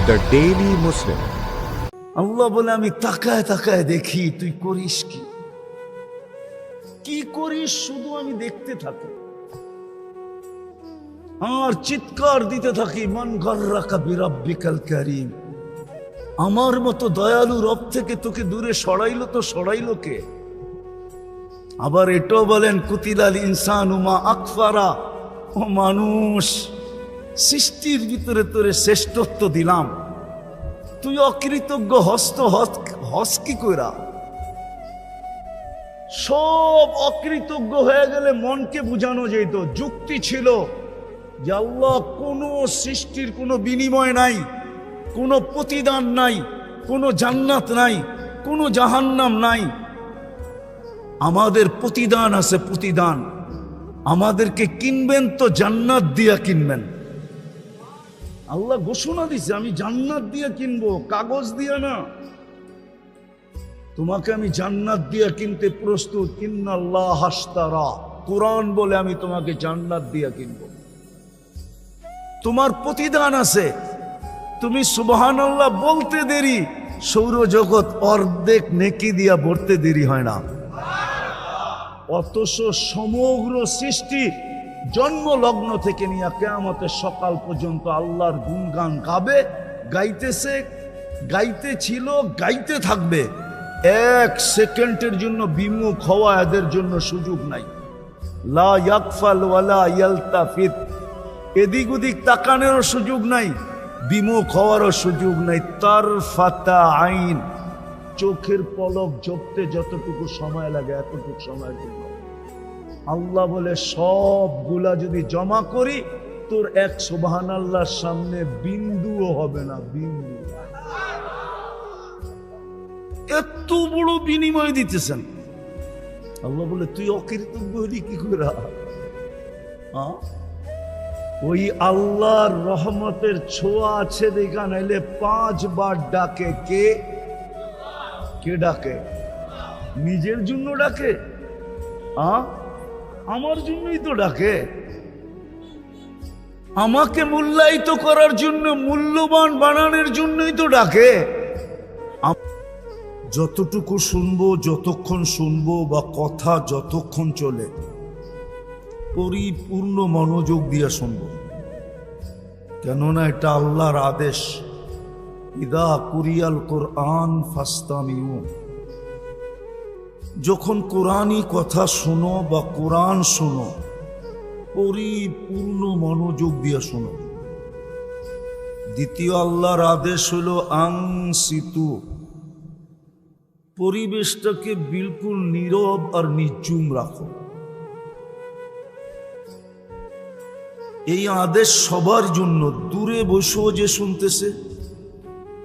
The daily মুসলিম। আল্লাহ বলে আমি তাকায় তাকায় দেখি তুই করিস কি কি করিস, শুধু আমি দেখতে থাকি আর চিৎকার দিতে থাকি, মান গাররাকা বিরাব্বিকাল কারীম, আমার মতো দয়ালু রব থেকে তোকে দূরে সরাইলো তো সরাইলো কে? আবার এটাও বলেন কুতিলাল ইনসানু মা আকফারা, ও মানুষ সৃষ্টির ভিতরে তোরে শ্রেষ্ঠত্ব দিলাম, তুই অকৃতজ্ঞ হস কি কইরা? সব অকৃতজ্ঞ হয়ে গেলে মনকে বুঝানো যেত, যুক্তি ছিল যে আল্লাহ কোনো সৃষ্টির কোনো বিনিময় নাই, কোনো প্রতিদান নাই, কোনো জান্নাত নাই, কোনো জাহান্নাম নাই। আমাদের প্রতিদান আছে, প্রতিদান। আমাদেরকে কিনবেন তো জান্নাত দিয়া কিনবেন। আল্লাহ ঘোষণা দিছে আমি জান্নাত দিয়ে কিনবো, কাগজ দিয়ে না। তোমাকে আমি জান্নাত দিয়ে কিনতে প্রস্তুত। ইন্নাল্লাহ হাশতারা, কোরআন বলে আমি তোমাকে জান্নাত দিয়ে কিনবো। তোমার প্রতিদান আছে। তুমি সুবহানাল্লাহ বলতে দেরি, সৌরজগৎ অর্ধেক নেকি দিয়া ভরতে দেরি হয় না। অথচ সমগ্র সৃষ্টি জন্ম লগ্ন থেকে নিয়ে কিয়ামতের সকাল পর্যন্ত আল্লাহর গুণগান গাবে, গাইতেছে, গাইতেছিল, গাইতে থাকবে। এক সেকেন্ডের জন্য বিমুখ হওয়া এদের জন্য সুযোগ নাই। লা ইয়াকফাল ওয়ালা ইয়ালতাফিত, এদিক ওদিক তাকানোরও সুযোগ নাই, বিমুখ হওয়ারও সুযোগ নাই। তারফাতা আইন, চোখের পলক ঝপতে যতটুকু সময় লাগে এতটুকু সময়ের জন্য। আল্লাহ বলে সবগুলা যদি জমা করি তোর এক সুবহানাল্লাহর সামনে বিন্দুও হবে না, বিন্দু। এত বড় বিনিময় দিতেছেন। আল্লাহ বলে তুই অকৃতজ্ঞ হলি কি করে? ওই আল্লাহর রহমতের ছোঁয়া আছে দেখা নাইলে 5 বার ডাকে কে? কে ডাকে? নিজের জন্য ডাকে? আমার জন্যই তো ডাকে। আমাকে মূল্যায়িত করার জন্য, মূল্যবান বানানোর জন্যই তো ডাকে। যতটুকু শুনবো, যতক্ষণ শুনবো বা কথা যতক্ষণ চলে, পরিপূর্ণ মনোযোগ দিয়ে শুনবো। কেননা এটা আল্লাহর আদেশ। ইদা কুরিয়াল কোরআন ফাস্তামিউ, যখন কোরআনই কথা শোনো বা কোরআন শোনো, পরিপূর্ণ মনোযোগ দিয়ে শোনো। দ্বিতীয় আল্লাহর আদেশ হলো আনসিতু, পরিবেশটাকে বিলকুল নীরব আর নির্জুম রাখো। এই আদেশ সবার জন্য, দূরে বসেও যে শুনতেছে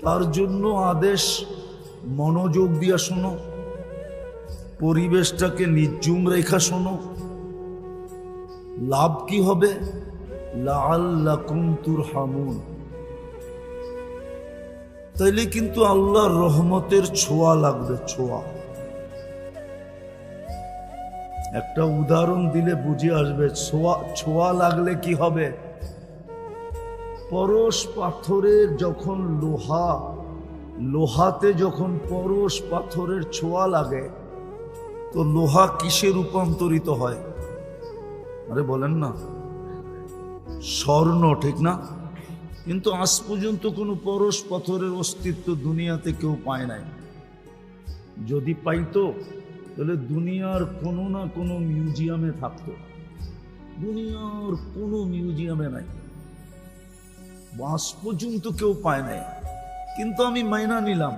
তার জন্য আদেশ। মনোযোগ দিয়া শোনো, পরিবেশটাকে নির্জুম রেখা শোনো। লাভ কি হবে? লাআল্লাকুম তুরহামুন, তাইলে কিন্তু আল্লাহর রহমতের ছোঁয়া লাগবে, ছোঁয়া। একটা উদাহরণ দিলে বুঝে আসবে। ছোঁয়া লাগলে কি হবে? পরশ পাথরের যখন লোহাতে যখন পরশ পাথরের ছোঁয়া লাগে তো লোহা কিসে রূপান্তরিত হয়? আরে বলেন না, স্বর্ণ, ঠিক না? কিন্তু আজ পর্যন্ত কোনো পরশ পাথরের অস্তিত্ব দুনিয়াতে কেউ পায় নাই। যদি পাইতো তাহলে দুনিয়ার কোনো না কোনো মিউজিয়ামে থাকতো। দুনিয়ার কোনো মিউজিয়ামে নাই, আজ পর্যন্ত কেউ পায় নাই। কিন্তু আমি মাইনা নিলাম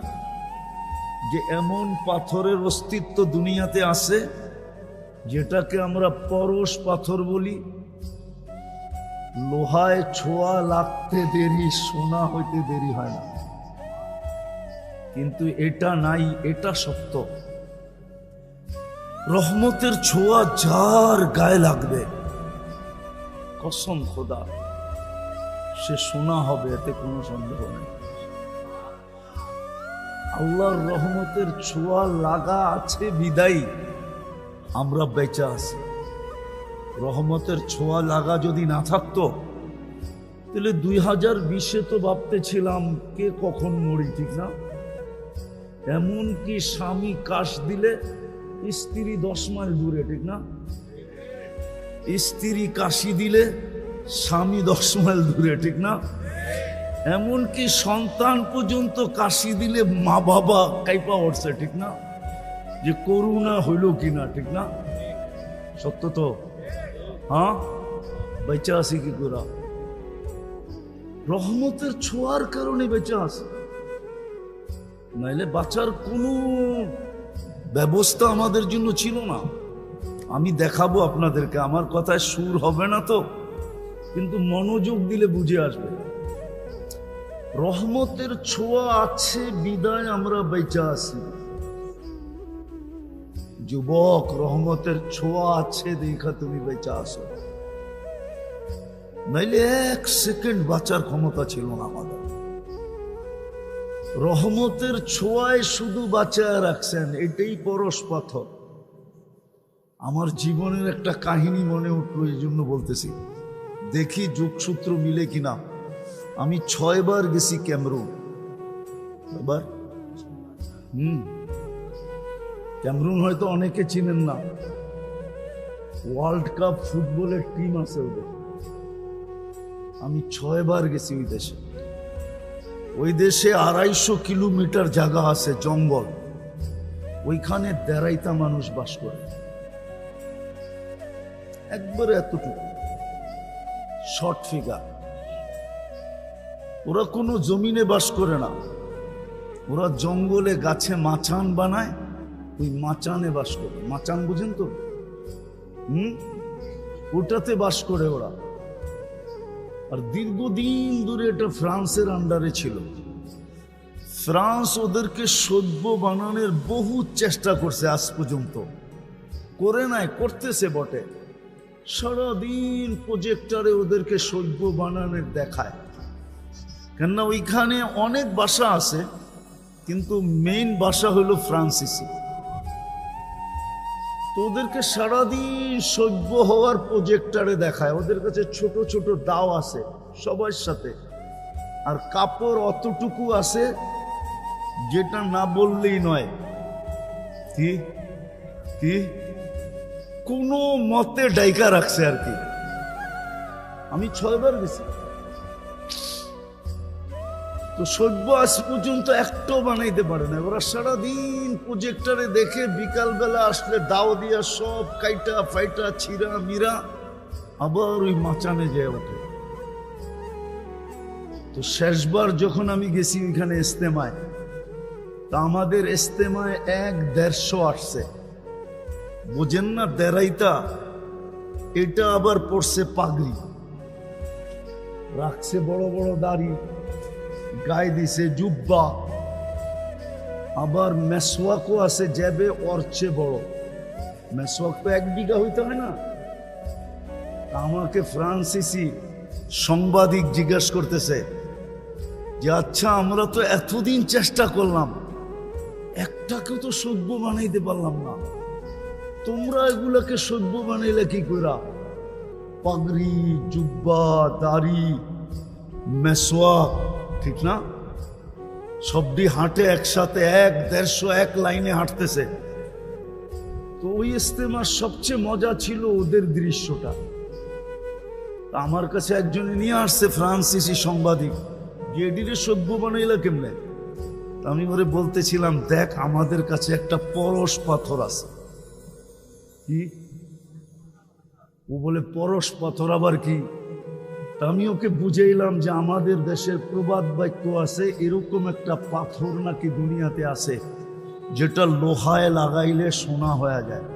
যে এমন পাথরের অস্তিত্ব দুনিয়াতে আছে যেটাকে আমরা পরশ পাথর বলি। লোহায় ছোঁয়া লাগতে দেরি, সোনা হইতে দেরি হয় না। কিন্তু এটা নাই, এটা সত্য। রহমতের ছোঁয়া যার গায়ে লাগবে, কসম খোদা, সে সোনা হবে, এতে কোনো সন্দেহ নেই। আল্লাহর রহমতের ছোঁয়া লাগা আছে বিদায়ী আমরা বেঁচে আছি। রহমতের ছোঁয়া লাগা যদি না থাকতো তাহলে 2020-এ তো ভাবতেছিলাম কে কখন মরি, ঠিক না? এমন কি স্বামী কাশ দিলে স্ত্রী 10 মাইল দূরে, ঠিক না? স্ত্রী কাশি দিলে স্বামী 10 মাইল দূরে, ঠিক না? এমন কি সন্তান পর্যন্ত কাশি দিলে মা বাবা কাইপা উঠছে, ঠিক না? যে করুণা হইল কিনা, ঠিক না? সত্য তো? হ্যাঁ, বেঁচে আছি কি করে? রহমতের ছোঁয়ার কারণে বেঁচে আছে, নাইলে বাঁচার কোনো ব্যবস্থা আমাদের জন্য ছিল না। আমি দেখাবো আপনাদেরকে, আমার কথায় সুর হবে না তো, কিন্তু মনোযোগ দিলে বুঝে আসবে। রহমতের ছোঁয়া আছে বিদায় আমরা বেঁচে আছি। যুবক, রহমতের ছোঁয়া আছে দেখা তুমি বেঁচে আসো, নাইলে 1 সেকেন্ড বাঁচার ক্ষমতা ছিল না আমাদের। রহমতের ছোঁয়ায় শুধু বাঁচায় রাখছেন, এটাই পরশ পাথর। আমার জীবনের একটা কাহিনী মনে উঠলো, এই জন্য বলতেছি, দেখি যোগসূত্র মিলে কিনা। আমি 6 বার গেছি ক্যামরুন। এবার ক্যামরুন হয়তো অনেকে চিনেন না, ওয়ার্ল্ড কাপ ফুটবলের টিম আছে ওদের। আমি 6 বার গেছি ওই দেশে। ওই দেশে 250 কিলোমিটার জায়গা আছে, জঙ্গল। ওইখানে 1.5টা মানুষ বাস করে, একবারে এতটুকু শর্ট ফিগার। ওরা কোনো জমিনে বাস করে না, ওরা জঙ্গলে গাছে মাচান বানায়, ওই মাচানে বাস করে। মাচান বুঝেন তো? ওটাতে বাস করে ওরা। আর দীর্ঘদিন ধরে এটা ফ্রান্সের আন্ডারে ছিল। ফ্রান্স ওদেরকে সভ্য বানানোর বহু চেষ্টা করছে, আজ পর্যন্ত করে নাই, করতেছে বটে। সারাদিন প্রজেক্টরে ওদেরকে সভ্য বানানোর দেখায়, কেননা ওইখানে অনেক ভাষা আছে, কিন্তু মেইন ভাষা হলো ফ্রান্সিসি। তো ওদেরকে সারাদিন সভ্য হওয়ার প্রজেক্টরে দেখায়। ওদের কাছে ছোট ছোট দাও আছে সবার সাথে, আর কাপড় অতটুকু আছে যেটা না বললেই নয়। কি কি কোনো মতে ডাইকা রাখছে আর কি। আমি 6 বার গেছি, তো সভ্য আজ পর্যন্ত একটাও বানাইতে পারে না। ওরা সারাদিন প্রজেক্টরে দেখে, বিকালবেলা আসলে দাও দিয়া সব কাইটা ফাইটা ছিঁড়া মিরা আবার ওই মাচানে যেয়ে ওঠে। তো শেষবার যখন আমি গেছি ওইখানে ইস্তেমায়, তা আমাদের ইস্তেমায় 1-150 আসছে। বোঝেন না 1.5টা? এটা আবার পড়ছে পাগড়ি, রাখছে বড় বড় দাড়ি, গায়ে দিছে জুব্বা, আবার মেসওয়াকও আছে যাবে ওর চেয়ে বড়। মেসওয়াক তো 1 বিঘা হইতে হয় না। আমাকে ফ্রান্সিসি সাংবাদিক জিজ্ঞাসা করতেছে যে, আচ্ছা আমরা তো এতদিন চেষ্টা করলাম, একটাকেও তো সভ্য বানাইতে পারলাম না, তোমরা এগুলাকে সভ্য বানাইলে কি কইরা? পাগড়ি, জুব্বা, দাড়ি, মেসওয়াক, ঠিক না? সবটি হাঁটে একসাথে, 1-150 এক লাইনে হাঁটতেছে। তো ওই ইস্তেমার সবচেয়ে মজা ছিল ওদের দৃশ্যটা। আমার কাছে একজনে নিয়ে আসছে, ফ্রান্সিসি সাংবাদিক, গেডিরে সভ্য বানাইলা কেমনে? আমি ওরে বলতেছিলাম, দেখ আমাদের কাছে একটা পরশ পাথর আছে। কি? ও বলে পরশ পাথর আবার কি? আমি ওকে বুঝাইলাম যে আমাদের দেশের প্রবাদ বাক্য আছে, এরকম একটা পাথর নাকি দুনিয়াতে আছে যেটা লোহায় লাগাইলে সোনা হয়ে যায়।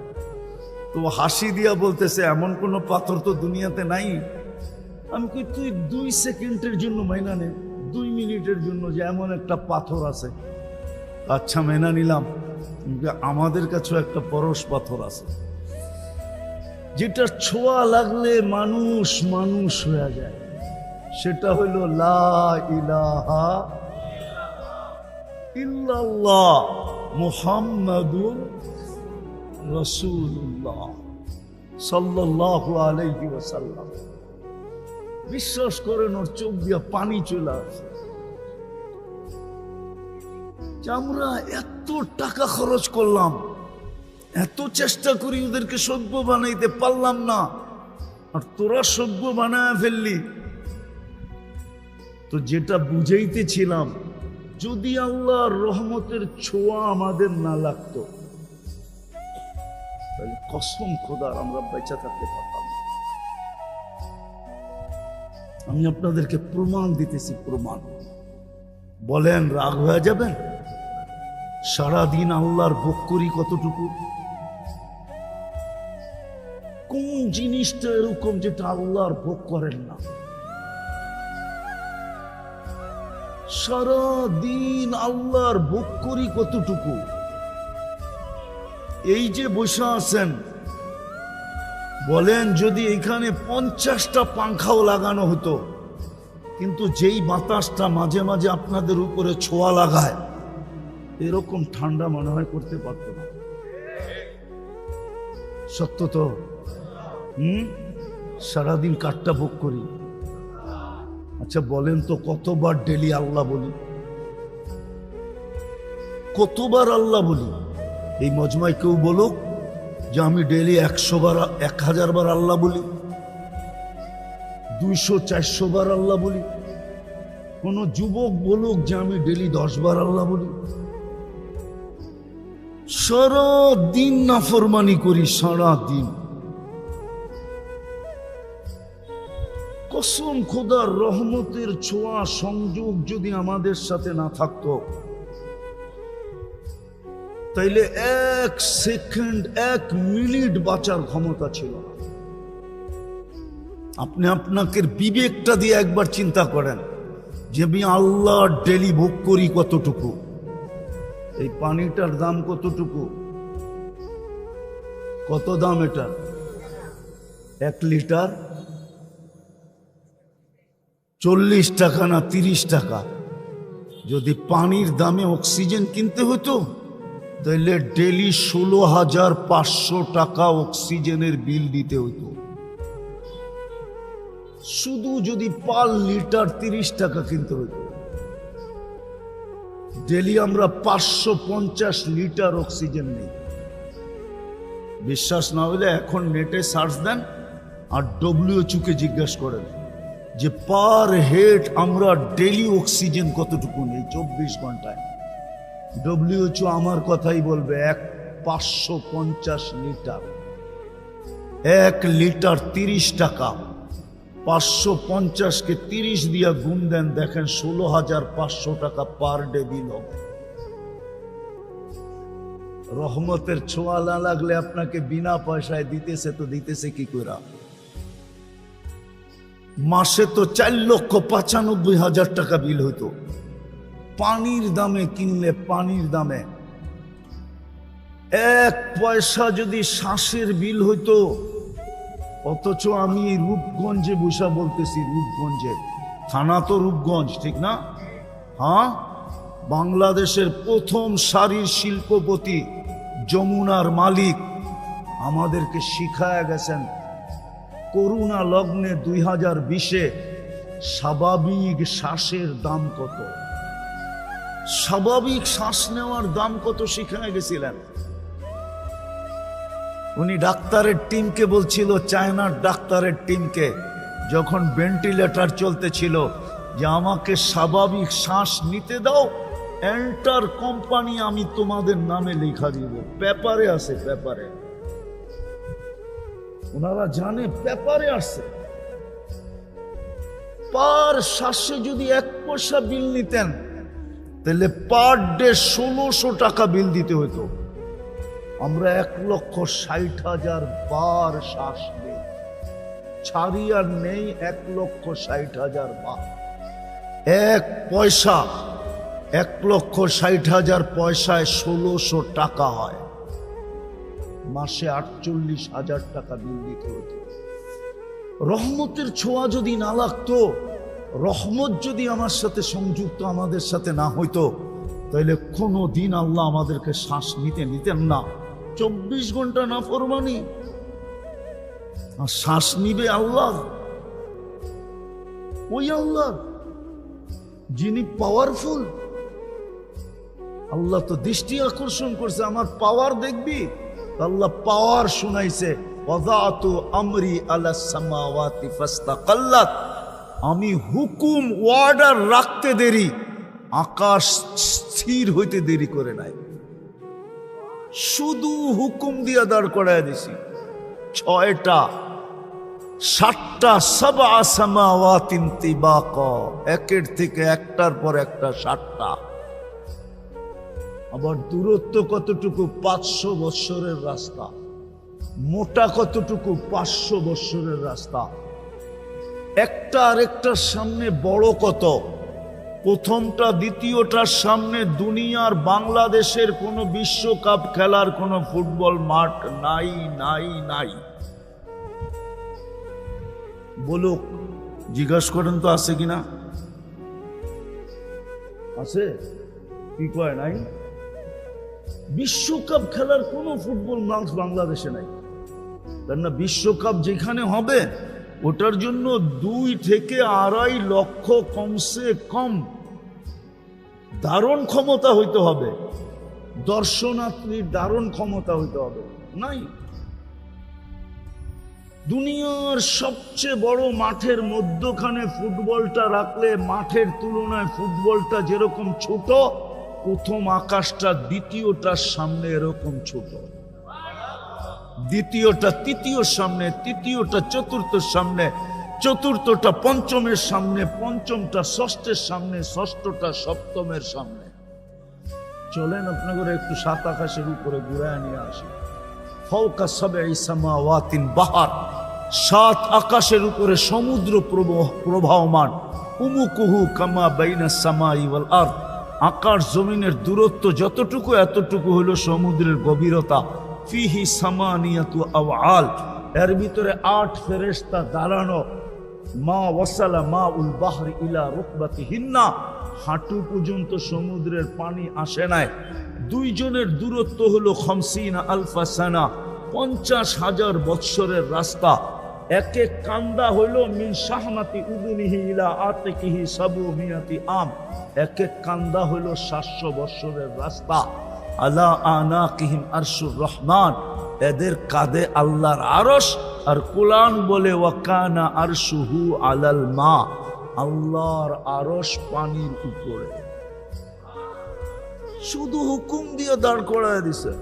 তো হাসি দিয়া বলতেছে, এমন কোনো পাথর তো দুনিয়াতে নাই। আমি কি, তুই 2 সেকেন্ডের জন্য মাইনা নে, 2 মিনিটের জন্য, যে এমন একটা পাথর আছে। আচ্ছা মেনা নিলাম, আমাদের কাছেও একটা পরশ পাথর আছে যেটা ছোঁয়া লাগলে মানুষ মানুষ হয়ে যায়। সেটা হইল লা ইলাহা ইল্লাল্লাহ মুহাম্মাদুর রাসূলুল্লাহ সাল্লাল্লাহু আলাইহি ওয়াসাল্লাম। বিশ্বাস করেন ওর চোখ দিয়া পানি চলে আসে। আমরা এত টাকা খরচ করলাম, এত চেষ্টা করি ওদেরকে সভ্য বানাইতে পারলাম না, আর তোরা সভ্য বানায় ফেললি। তো যেটা বুঝাইতেছিলাম, যদি আল্লাহর রহমতের ছোঁয়া আমাদের না লাগতো তাহলে কসম খোদার আমরা বেঁচে থাকতে পারতাম না। আমি আপনাদেরকে প্রমাণ দিতেছি, প্রমাণ। বলেন রাগ হয়ে যাবেন? সারাদিন আল্লাহর ভোগ করি কতটুকু? কোন জিনিসটা এরকম যেটা আল্লাহর ভোগ করেন না? সারাদিন আল্লাহর ভোগ করি কতটুকু? এই যে বসে আছেন, বলেন যদি এখানে 50টা পাংখাও লাগানো হতো, কিন্তু যেই বাতাসটা মাঝে মাঝে আপনাদের উপরে ছোঁয়া লাগায়, এরকম ঠান্ডা মনে হয় করতে পারত না। সত্য তো? সারাদিন কাঠটা ভোগ করি। আচ্ছা বলেন তো, কতবার ডেলি আল্লাহ বলি? কতবার আল্লাহ বলি? এই মজমায় কেউ বলুক যে আমি ডেলি 100 বার 1000 বার আল্লাহ বলি, 200-400 বার আল্লাহ বলি। কোন যুবক বলুক যে আমি ডেলি 10 বার আল্লাহ বলি। সারা দিন নাফরমানি করি, সারা দিন। কসম খোদার রহমতের ছোঁয়া সংযোগ যদি আমাদের সাথে না থাকতো, তাইলে 1 সেকেন্ড 1 মিনিট বাঁচার ক্ষমতা ছিল না। আপনি আপনাকে বিবেকটা দিয়ে একবার চিন্তা করেন যে আমি আল্লাহ ডেলি ভোগ করি কতটুকু। এই পানিটার দাম কতটুকু? কত দাম এটা? 1 লিটার 40 টাকা না 30 টাকা? যদি পানির দামে অক্সিজেন কিনতে হতো তাহলে ডেলি 16,500 টাকা অক্সিজেনের বিল দিতে হতো। শুধু যদি পার লিটার 30 টাকা কিনতে হতো, ডেলি আমরা 550 লিটার অক্সিজেন নেই। বিশ্বাস না হলে এখন নেটে সার্চ দেন আর WHO কে জিজ্ঞেস করেন যে পার হেড আমরা ডেলি অক্সিজেন কতটুকু নেই 24 ঘন্টায়। WHO আমার কথাই বলবে 550 লিটার। 1 লিটার 30 টাকা, 550 কে 30 দিয়া গুণ দেন, দেখেন 16,500 টাকা পার ডে বিল হবে। রহমতের ছোঁয়া না লাগলে আপনাকে বিনা পয়সায় দিতেছে, তো দিতেছে কি করে? মাসে তো 4,95,000 টাকা বিল হইতো পানির দামে কিনলে। পানির দামে 1 পয়সা যদি শ্বাসের বিল হইতো। অথচ আমি রূপগঞ্জে বসা বলতেছি, রূপগঞ্জে, থানা তো রূপগঞ্জ, ঠিক না? হ্যাঁ, বাংলাদেশের প্রথম সারির শিল্পপতি যমুনার মালিক আমাদেরকে শিখায় গেছেন করোনা লগ্নে 2020-এ স্বাভাবিক শ্বাসের দাম কত, স্বাভাবিক শ্বাস নেওয়ার দাম কত শিখায় গেছিলেন। উনি ডাক্তারের টিমকে বলছিল, চায়নার ডাক্তারের টিমকে, যখন ভেন্টিলেটর চলতেছিল, যে আমাকে স্বাভাবিক শ্বাস নিতে দাও, এন্টার কোম্পানি আমি তোমাদের নামে লেখা দিব। পেপারে আছে, পেপারে, ওনারা জানে পেপারে আছে। পার শ্বাসে যদি 1 পয়সা বিল নিতেন তাহলে পার ডে 1600 টাকা বিল দিতে হতো। আমরা 1,60,000 বার শ্বাস নেই, ছাড়ি আর নেই 1,60,000 বার। 1 পয়সা 1,60,000 পয়সায় 1600 টাকা হয়। মাসে 48,000 টাকা বিল দিতে হতো। রহমতের ছোঁয়া যদি না লাগতো, রহমত যদি আমার সাথে সংযুক্ত আমাদের সাথে না হইতো, তাহলে কোনো দিন আল্লাহ আমাদেরকে শ্বাস নিতে নিতেন না। 24 ঘন্টা নাফরমানি, আর শ্বাস নিবে আল্লাহ। ওই আল্লাহ যিনি পাওয়ারফুল। আল্লাহ তো দৃষ্টি আকর্ষণ করছে, আমার পাওয়ার দেখবি। আল্লাহ পাওয়ার শুনাইছে, ওয়াযাতু আমরি আলাস সামাওয়াতি ফাস্তাকাল্লাত, আমি হুকুম অর্ডার রাখতে দেরি, আকাশ স্থির হইতে দেরি করে নাই। শুধু হুকুম দিয়া দাঁড় করায় দিছি। 6টা 7টা সাবআ সামাওয়াতিন তিবাকা, একের থেকে একটার পর একটা 7টা। আবার দূরত্ব কতটুকু? 500 বৎসরের রাস্তা। মোটা কতটুকু? 500 বৎসরের রাস্তা। একটা আরেকটার সামনে বড় কত? প্রথমটা দ্বিতীয়টার সামনে দুনিয়ার বাংলাদেশের কোনো বিশ্বকাপ খেলার কোনো ফুটবল মাঠ নাই নাই নাই। বলুক, জিজ্ঞাসা করেন তো আছে কিনা? আছে? কি কয় নাই? বিশ্বকাপ খেলার কোনো ফুটবল মাঠ বাংলাদেশে নাই। কেননা বিশ্বকাপ যেখানে হবে ওটার জন্য 2 থেকে 2.5 লক্ষ কমসে কম ধারণ ক্ষমতা হইতে হবে, দর্শনার্থীর ধারণ ক্ষমতা হইতে হবে। নাই। দুনিয়ার সবচেয়ে বড় মাঠের মধ্যখানে ফুটবলটা রাখলে মাঠের তুলনায় ফুটবলটা যেরকম ছোট, প্রথম আকাশটা দ্বিতীয়টার সামনে এরকম ছোট, দ্বিতীয়টা তৃতীয়র সামনে, তৃতীয়টা চতুর্থের সামনে, চতুর্থটা পঞ্চমের সামনে, পঞ্চমটা ষষ্ঠের সামনে, ষষ্ঠটা সপ্তমের সামনে। চলেন আপনাদের একটু 7 আকাশের উপরে ঘুরায় নিয়ে আসি। ফাওকা সাবঈ সামাওয়াতিন বাহার, 7 আকাশের উপরে সমুদ্র প্রবাহমান। উমুকুহু কামা বাইনাস সামাই ওয়াল আরদ, আকাশ জমিনের দূরত্ব যতটুকু এতটুকু হলো সমুদ্রের গভীরতা। ফিহি সামানিয়াতু আওয়াল, এর ভিতরে 8 ফেরেশতা দাঁড়ানো। মা ওয়াসালা মা উল বাহরি ইলা রুকবাতিহিন্না, হাঁটু পর্যন্ত সমুদ্রের পানি আসে নাই। 2 জনের দূরত্ব হলো 50 আলফা সানা, 50,000 বৎসরের রাস্তা। এক এক কান্দা হইল মিন শাহমাতি উযুনিহি ইলা আতিকিহি 700 আম, এক এক কান্দা হইল 700 বৎসরের রাস্তা। আলা আনাকিহিম আরশুর রহমান, এদের কাঁধে আল্লাহর আরশ। আর কুরআন বলে ওয়াকানা আরশুহু আলাল মা, আল্লাহর আরশ পানির উপরে। শুধু হুকুম দিয়ে দাঁড় করায় দিছে।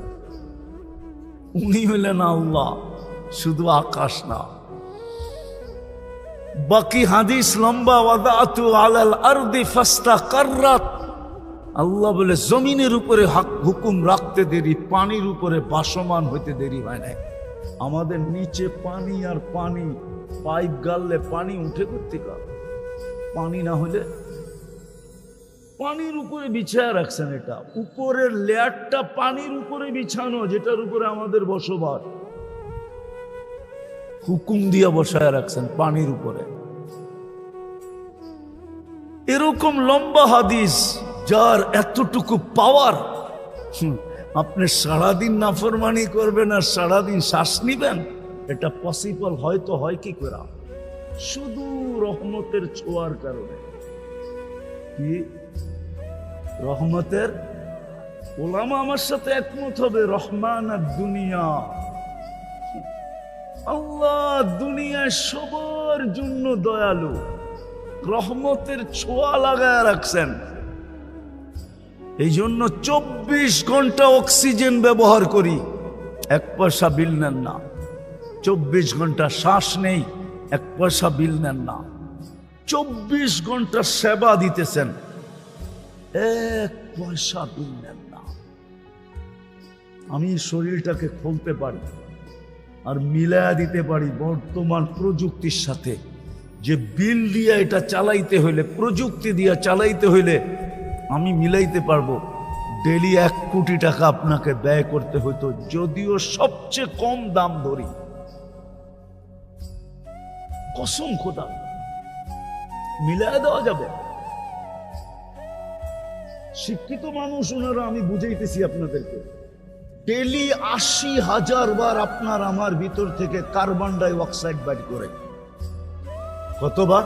উনি হলেন আল্লাহ, শুধু আকাশ না। বাকি হাদিস লম্বা, ওয়াদাতু আলাল আরদি ফাস্তাকাররাত, আল্লাহ বলে জমিনের উপরে হুকুম রাখতে দেরি, পানির উপরে ভাসমান হইতে দেরি হয় নাই। আমাদের নিচে পানি আর পানি, পাইপ গাললে পানি উঠে করতে কার, পানি না হলে পানির উপরে বিছায়া রাখছেন। এটা উপরের লেয়ারটা পানির উপরে বিছানো, যেটার উপরে আমাদের বসবাস। হুকুম দিয়ে বসায় রাখছেন পানির উপরে। এরকম লম্বা হাদিস যার এতটুকু পাওয়ার, আপনি সারাদিন নাফরমানি করবেন আর সারাদিন শ্বাস নিবেন, এটা পসিবল হয়তো হয় কি করে? শুধু রহমতের ছোঁয়ার কারণে। কি রহমতের? ওলামা আমার সাথে একমত হবে, রহমান আর দুনিয়া। আল্লাহ দুনিয়ায় সবার জন্য দয়ালু, রহমতের ছোঁয়া লাগায় রাখছেন। এই জন্য 24 ঘন্টা অক্সিজেন ব্যবহার করি, 1 পয়সা বিল নেন না। 24 ঘন্টা শ্বাস নেই, 1 পয়সা বিল নেন না। 24 ঘন্টা সেবা দিতেছেন, 1 পয়সা বিল নেন না। আমি শরীরটাকে খুলতে পারি আর মিলায়া দিতে পারি বর্তমান প্রযুক্তির সাথে। যে বিল দিয়ে এটা চালাইতে হইলে, প্রযুক্তি দিয়ে চালাইতে হইলে আমি মিলাইতে পারবো। ডেলি 1 কোটি টাকা আপনাকে ব্যয় করতে হইতো, যদিও সবচেয়ে কম দাম ধরি। কসম খোদা, মিলায় দেওয়া যাবে। শিক্ষিত মানুষ ওনারা, আমি বুঝাইতেছি আপনাদেরকে। ডেলি 80,000 বার আপনার আমার ভিতর থেকে কার্বন ডাই অক্সাইড বাইর করে। কতবার?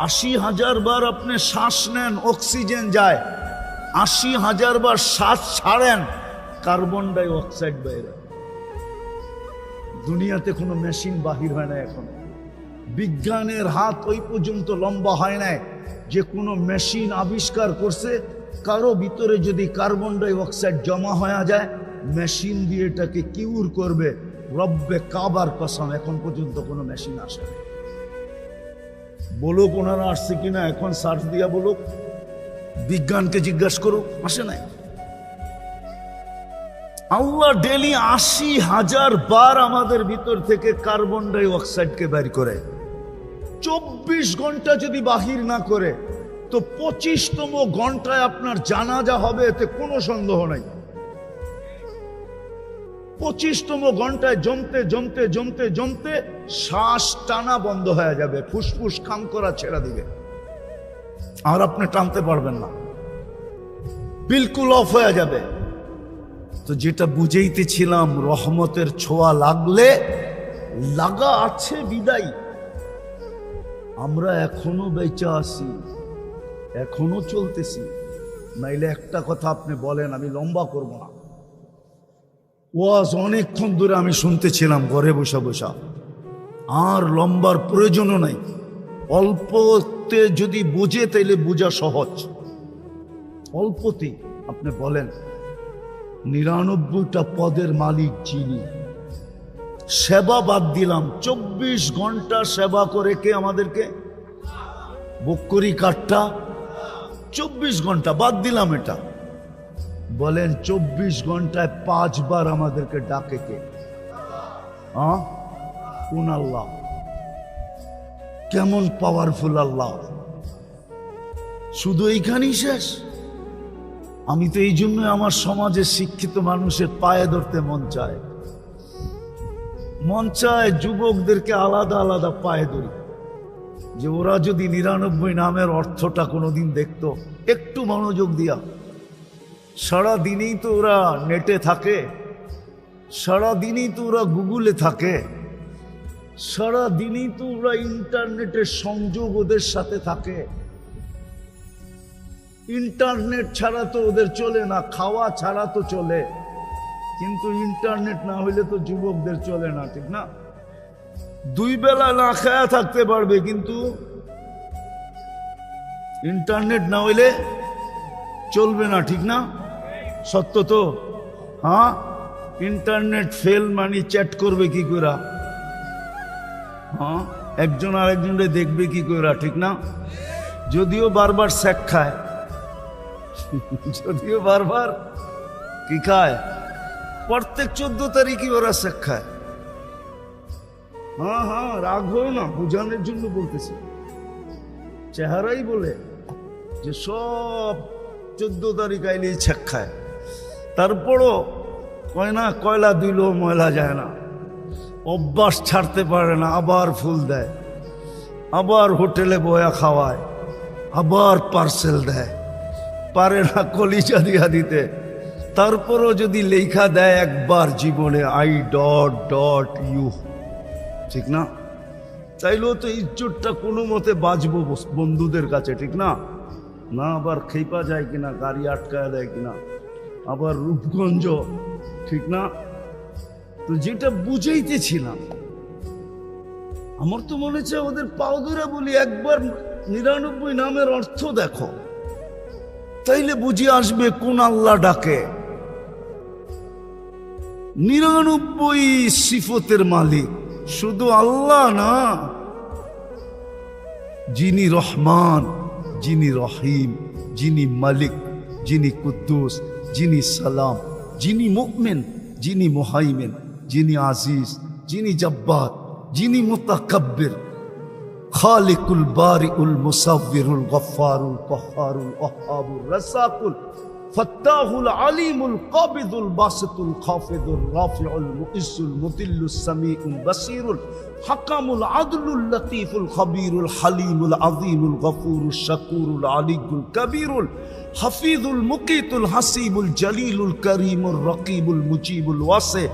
80,000 বার আপনি শ্বাস নেন, অক্সিজেন যায়, 80,000 বার শ্বাস ছাড়েন, কার্বন ডাই অক্সাইড বাইরে। দুনিয়াতে কোনো মেশিন বাহির হয় না এখন, বিজ্ঞানের হাত ওই পর্যন্ত লম্বা হয় নাই যে কোনো মেশিন আবিষ্কার করছে কারো ভিতরে যদি কার্বন ডাই অক্সাইড জমা হয়ে যায় মেশিন দিয়ে এটাকে কিউর করবে। রব্বে কাবার কসম, এখন পর্যন্ত কোনো মেশিন আসে না। বলুক ওনারা আসছে কিনা, এখন সার্চ দিয়া বলুক, বিজ্ঞানকে জিজ্ঞাসা করুক, আসে নাই। আল্লাহ ডেলি 80,000 বার আমাদের ভিতর থেকে কার্বন ডাই অক্সাইডকে বের করে। 24 ঘন্টা যদি বাহির না করে তো 25তম ঘন্টায় আপনার জানাজা হবে, এতে কোনো সন্দেহ নাই। 25তম ঘন্টায় জমতে জমতে জমতে জমতে শ্বাস টানা বন্ধ হয়ে যাবে, ফুসফুস কাম করা ছেড়ে দিবে, আর আপনি টানতে পারবেন না, বিলকুল অফ হয়ে যাবে। তো যেটা বুঝাইতেছিলাম, রহমতের ছোঁয়া লাগলে লাগা আছে বিদায়। আমরা এখনো বেঁচে আছি, এখনো চলতেছি। নাইলে একটা কথা আপনি বলেন, আমি লম্বা করব না, ওয়াজ অনেকক্ষণ ধরে আমি শুনতেছিলাম ঘরে বসা বসা, আর লম্বার প্রয়োজনও নাই। অল্পতে যদি বুঝে তাইলে বোঝা সহজ। অল্পতে আপনি বলেন 99টা পদের মালিক যিনি, সেবা বাদ দিলাম, 24 ঘন্টা সেবা করে কে আমাদেরকে? বকরি কাঠটা 24 ঘন্টা বাদ দিলাম, এটা বলেন 24 ঘন্টায় 5 বার আমাদেরকে ডাকে কে? কোন আল্লাহ? কেমন পাওয়ারফুল আল্লাহ! শুধু এইখানেই শেষ? আমি তো এই জন্য আমার সমাজের শিক্ষিত মানুষের পায়ে ধরতে মন চায়, যুবকদেরকে আলাদা আলাদা পায়ে ধরি, যে ওরা যদি 99 নামের অর্থটা কোনোদিন দেখতো, একটু মনোযোগ দিয়া। সারা দিনেই তো ওরা নেটে থাকে, সারা দিনই তো ওরা গুগলে থাকে, সারা দিনই তো ওরা ইন্টারনেটের সংযোগ ওদের সাথে থাকে। ইন্টারনেট ছাড়া তো ওদের চলে না, খাওয়া ছাড়া তো চলে, কিন্তু ইন্টারনেট না হইলে তো যুবকদের চলে না, ঠিক না? 2 বেলা না খায়া থাকতে পারবে, কিন্তু ইন্টারনেট না হইলে চলবে না, ঠিক না? সত্য তো? হ্যাঁ, ইন্টারনেট ফেল মানে চ্যাট করবে কি করে? হ্যাঁ, একজন আরেকজনকে দেখবে কি করে, ঠিক না? যদিও বারবার স্যাক খায়, যদিও বারবার কি খায়, প্রত্যেক 14 তারিখই ওরা স্যাক খায়। হ্যাঁ হ্যাঁ, রাগ হও না, বোঝানোর জন্য বলতেছি। চেহারাই বলে যে সব 14 তারিখ আইলেই ছ্যাক খায়, তারপরও কয় না কয়লা দিলেও ময়লা যায় না, অভ্যাস ছাড়তে পারে না, আবার ফুল দেয়, আবার হোটেলে বয়া খাওয়ায়, আবার পার্সেল দেয়, পারে না কলিজা দিয়া দিতে, তারপরও যদি লেখা দেয় একবার জীবনে I.U, ঠিক না? চাইলেও তো ইজ্জতটা কোনো মতে বাঁচবো বন্ধুদের কাছে, ঠিক না? না আবার খেপা যায় কিনা, গাড়ি আটকায় দেয় কিনা, আবার রূপগঞ্জ, ঠিক না? তো যেটা বুঝাইতেছিলাম, আমার তো মনে হচ্ছে ওদের পাও ধরে বলি, একবার 99 নামের অর্থ দেখো, তাইলে বুঝে আসবে কোন আল্লাহ ডাকে। 99 সিফতের মালিক শুধু আল্লাহ না, যিনি রহমান, যিনি রহিম, যিনি মালিক, যিনি কুদ্দুস, যিনি সালাম, যিনি মুমিন, যিনি মুহাইমিন, যিনি আজিজ, যিনি জব্বার, যিনি মুতাকাব্বির, খালিকুল বারিউল মুসাব্বিরুল গফফারুল কহ্হারুল ওয়াহ্হাবুর রাসাকুল ফাত্তাহুল আলিমুল কাবিদুল বাসিতুল খাফিদুর রাফিউল মুইজ্জুল মুদিল্লুস সামিউল বাসিরুল হাকামুল আদলুল লতীফুল খবীরুল হালিমুল আযীমুল গফুরুশ শাকুরুল আলিয়ুল কবীরুল হাফিজুল মুকিতুল হাসিবুল জলিলুল করিমুর রকিবুল মুজিবুল ওয়াসি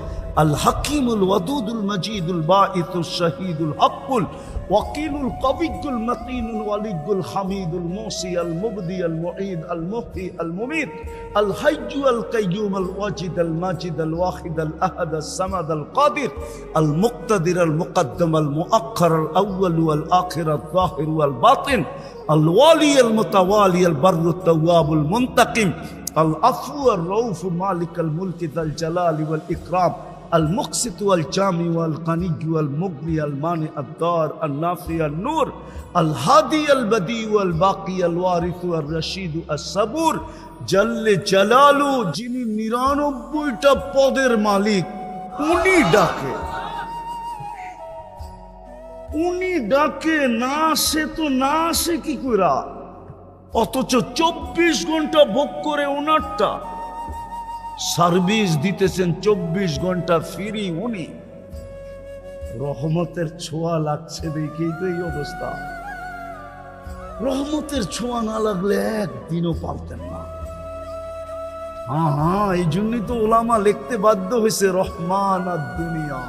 আল হাকিমুল ওয়াদুদুল মজিদুল বাঈসুশ শাহীদুল হকুল وكيل القوي المتين الولي الحميد الموصي المبدي المعيد المحيي المميت الحي القيوم الواجد الماجد الواحد الأحد الصمد القادر المقتدر المقدم المؤخر الأول والآخر الظاهر والباطن الوالي المتوالي البر التواب المنتقم العفو الرؤوف مالك الملك ذا الجلال والإكرام المقسط والجامع والغني والمغني المانع الدار النافع النور الهادي البديع والباقي الوارث الرشيد الصبور جل جلاله যিনি 99টা পদের মালিক উনি ডাকে না আসে তো না আসে কি কইরা অথচ 24 ঘন্টা ভোগ করে ওনারটা সার্ভিস দিতেছেন 24 ঘন্টা ফ্রি উনি রহমতের ছোঁয়া লাগছে দেখেই তো এই অবস্থা রহমতের ছোঁয়া না লাগলে একদিনও পারতেন না হ্যাঁ এই জন্যই তো ওলামা লিখতে বাধ্য হয়েছে রহমান আর দুনিয়া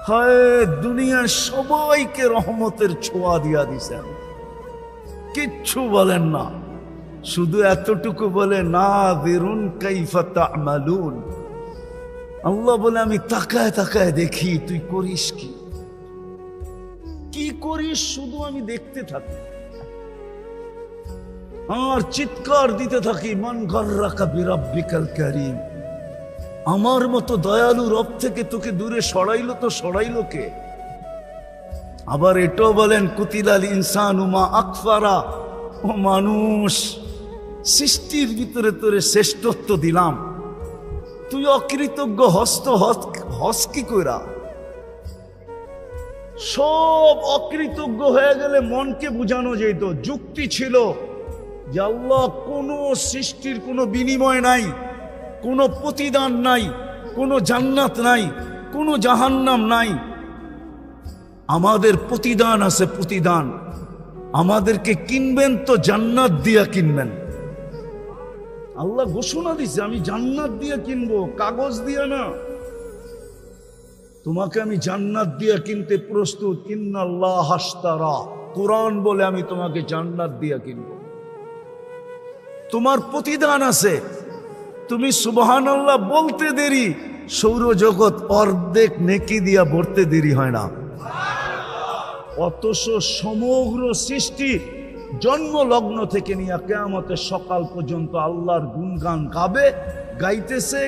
হায় দুনিয়ার সবাইকে রহমতের ছোঁয়া দিয়া দিছেন কিচ্ছু বলেন না শুধু এতটুকু বলে নাযিরুন কাইফা তা'মালুন আল্লাহ বলে আমি তাকায় তাকায় দেখি তুই করিস কি করিস শুধু আমি দেখতে থাকি আর চিৎকার দিতে থাকি মান গাররাকা বিরাব্বিকাল কারীম আমার মতো দয়ালু রব থেকে তোকে দূরে সরাইলো কে আবার এটাও বলেন কুতিলাল ইনসানু মা আকফারা ও মানুষ সৃষ্টির ভিতরে তোরে শ্রেষ্ঠত্ব দিলাম তুই অকৃতজ্ঞ হস কি কইরা সব অকৃতজ্ঞ হয়ে গেলে মনকে বুঝানো যেত যুক্তি ছিল যে আল্লাহ কোনো সৃষ্টির কোনো বিনিময় নাই কোনো প্রতিদান নাই কোনো জান্নাত নাই কোনো জাহান্নাম নাই আমাদের প্রতিদান আছে প্রতিদান আমাদেরকে কিনবেন তো জান্নাত দিয়া কিনবেন আল্লাহ ঘোষণা দিছে আমি জান্নাত দিয়া কিনবো কাগজ দিয়া না তোমাকে আমি জান্নাত দিয়া কিনতে প্রস্তুত ইন্নাল্লাহ হাশতারা কুরআন বলে আমি তোমাকে জান্নাত দিয়া কিনবো তোমার প্রতিদান আছে তুমি সুবহানাল্লাহ বলতে দেরি সৌরজগৎ অর্ধেক নেকি দিয়া ভরতে দেরি হয় না অথচ সমগ্র সৃষ্টি জন্ম লগ্ন থেকে নিয়ে কিয়ামতের সকাল পর্যন্ত আল্লাহর গুণগান গাবে গাইতেছে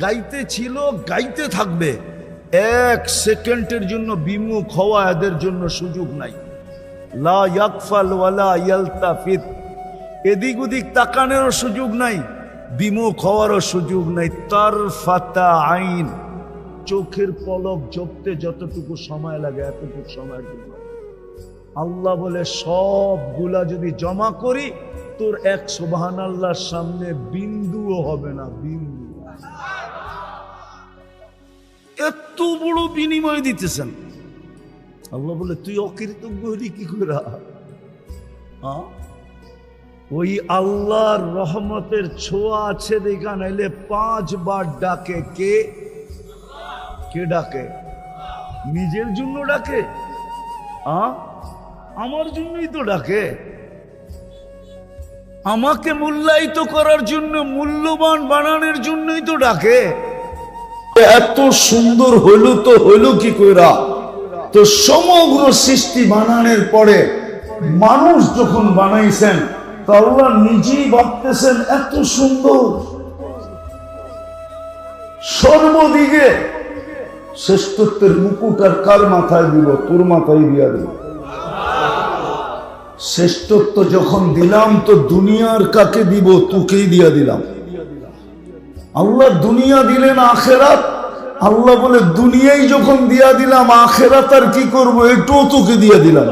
গাইতে ছিল গাইতে থাকবে এক সেকেন্ডের জন্য বিমুখ হওয়া এদের জন্য সুযোগ নাই লা ইয়াকফাল ওয়ালা ইয়ালতাফিত এদিক ওদিক তাকানোরও সুযোগ নাই বিমুখ হওয়ারও সুযোগ নাই তারফাতা আইন চোখের পলক ঝপতে যতটুকু সময় লাগে এতটুকু সময়ের জন্য আল্লাহ বলে সবগুলা যদি জমা করি তোর এক সুবহানাল্লাহর সামনে বিন্দুও হবে না বিন্দু এত বড় বিনিময় দিতেছেন আল্লাহ বলে তুই অকৃতজ্ঞ হলি কি করে ওই আল্লাহর রহমতের ছোঁয়া আছে দেখা নাইলে 5 বার ডাকে কে ডাকে নিজের জন্য ডাকে আমার জন্যই তো ডাকে আমাকে মূল্যায়িত করার জন্য মূল্যবান বানানোর জন্যই তো ডাকে এত সুন্দর হইল কি কইরা তো সমগ্র সৃষ্টি বানানোর পরে মানুষ যখন বানাইছেন তা আল্লাহ নিজেই ভাবতেছেন এত সুন্দর সর্বদিকে শ্রেষ্ঠত্বের মুকুট আর কার মাথায় দিল তোর মাথায় দিয়া দিল শ্রেষ্ঠত্ব যখন দিলাম তো দুনিয়ার কাকে দিব তোকেই দিয়া দিলাম আল্লাহ দুনিয়া দিলেন আখেরাত আল্লাহ বলে দুনিয়াই যখন দিয়া দিলাম আখেরাত আর কি করবো এটাও তোকে দিয়া দিলাম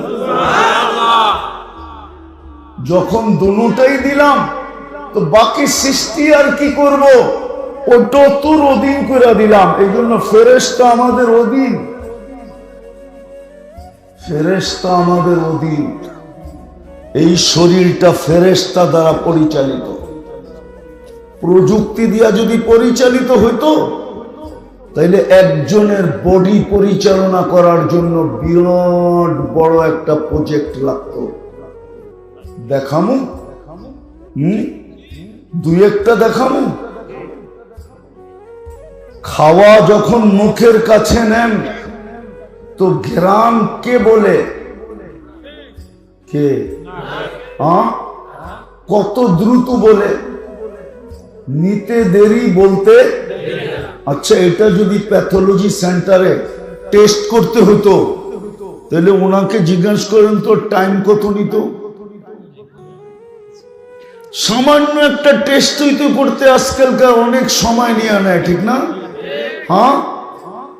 যখন দুটোটাই দিলাম তো বাকি সৃষ্টি আর কি করব ওটা তোর অধীন করে দিলাম এই জন্য ফেরেশতা আমাদের অধীন এই শরীরটা ফেরেশতা দ্বারা পরিচালিত প্রযুক্তি দিয়া যদি পরিচালিত হইতো তাইলে একজনের বডি পরিচালনা করার জন্য বিরাট বড় একটা প্রজেক্ট লাগতো। দেখামু দুই একটা দেখামু। খাওয়া যখন মুখের কাছে নেন তো ঘ্রাণ কে বলে? কে? কত দ্রুত বলে? নিতে দেরি, বলতে। আচ্ছা, এটা যদি প্যাথোলজি সেন্টারে টেস্ট করতে হতো তাহলে ওনাকে জিজ্ঞাসা করেন তো টাইম কত নিত? সামান্য একটা টেস্ট হইতে করতে আজকালকার অনেক সময় নিয়ে নেয়, ঠিক না? হ্যাঁ,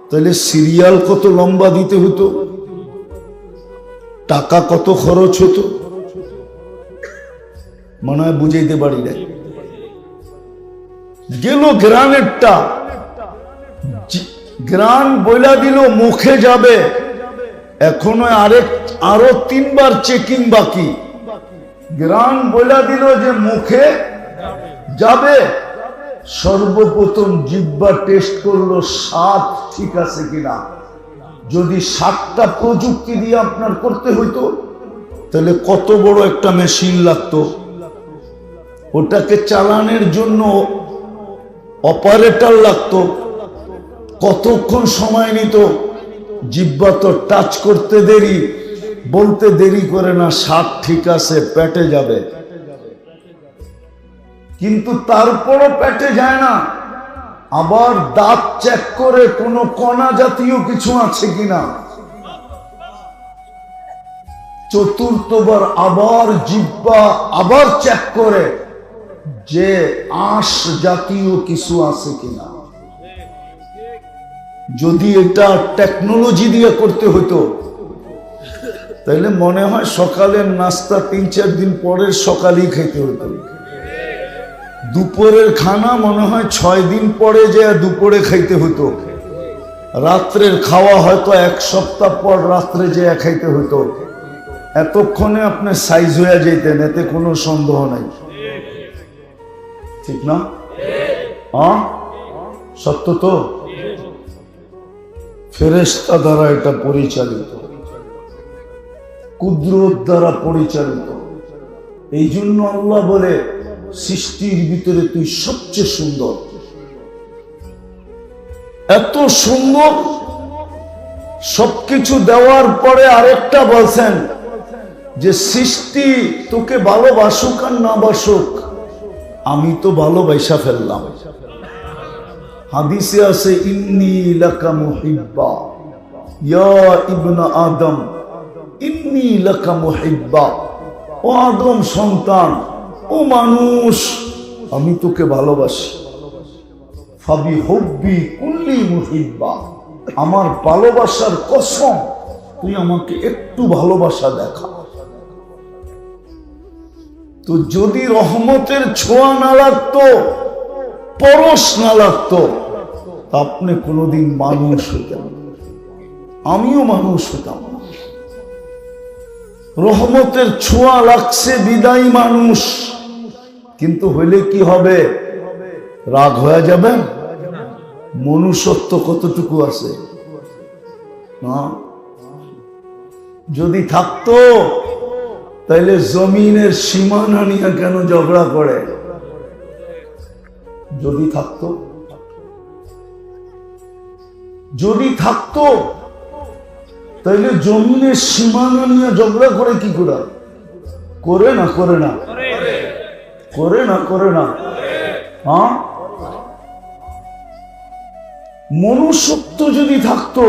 তাহলে সিরিয়াল কত লম্বা দিতে হতো, টাকা কত খরচ হতো, মনে হয় বুঝাইতে পারি না। গেল গ্রানেরটা, গ্রান বইলা দিল মুখে যাবে, এখনো আরো 3 বার চেকিং বাকি। গ্রান বইলা দিল যে মুখে যাবে, সর্বপ্রথম জিহ্বা টেস্ট করলো স্বাদ ঠিক আছে কিনা। যদি 7টা প্রযুক্তি দিয়ে আপনার করতে হইতো তাহলে কত বড় একটা মেশিন লাগতো। ওটাকে চালানোর জন্য অপারেটর লাগতো, কতক্ষণ সময় নিত। জিহ্বা তো টাচ করতে দেরি, বলতে দেরি করে না, স্বাদ ঠিক আছে, পেটে যাবে। কিন্তু তারপরও পেটে যায় না, আবার দাঁত চেক করে কোনো কণা জাতীয় কিছু আছে কিনা। চতুর্থবার আবার জিহ্বা আবার চেক করে যে আঁশ জাতীয় কিছু আছে কিনা। যদি এটা টেকনোলজি দিয়ে করতে হতো তাহলে মনে হয় সকালের নাস্তা 3-4 দিন পরের সকালেই খেতে হতো। দুপুরের খানা মনে হয় 6 দিন পরে যে দুপুরে খাইতে হতো। রাত্রের খাওয়া হয়তো 1 সপ্তাহ পর রাত্রে যে খাইতে হতো। এতক্ষণে আপনি সাইজ হয়ে যেতেন, এতে কোনো সন্দেহ নাই, ঠিক না? সত্য তো? ফেরেশতা দ্বারা এটা পরিচালিত, কুদরত দ্বারা পরিচালিত। এই জন্য আল্লাহ বলে সৃষ্টির ভিতরে তুই সবচেয়ে সুন্দর। এত সুন্দর সবকিছু দেওয়ার পরে আরেকটা বলছেন যে সৃষ্টি তোকে ভালোবাসুক আর না বাসুক, আমি তো ভালোবাসা ফেললাম। হাদিসে আছে ইন্নী লাকা মুহিব্বা, ইয়া ইবনা আদম ইন্নী লাকা মুহিব্বা। ও আদম সন্তান, ও মানুষ, আমি তোকে ভালোবাসি। ফাবি হুব্বি কুল্লি মুহিব্বা, আমার ভালোবাসার কসম তুই আমাকে একটু ভালোবাসা দেখা। তো যদি রহমতের ছোঁয়া না লাগতো, পরশ না লাগতো, আপনি কোনোদিন মানুষ হতেন, আমিও মানুষ হতাম। রহমতের ছোঁয়া লাগছে বিদায়ী মানুষ, কিন্তু হইলে কি হবে? রাগ হয়ে যাবেন? মনুষ্যত্ব কতটুকু আছে না? যদি থাকতো তাইলে জমিনের সীমানা নিয়ে কেন ঝগড়া করে? যদি থাকতো, যদি থাকতো তাইলে জমিনের সীমানা নিয়ে ঝগড়া করে কি করে? করে না? করে না? করে না? করে না? হ্যাঁ, মনুষ্যত্ব যদি থাকতো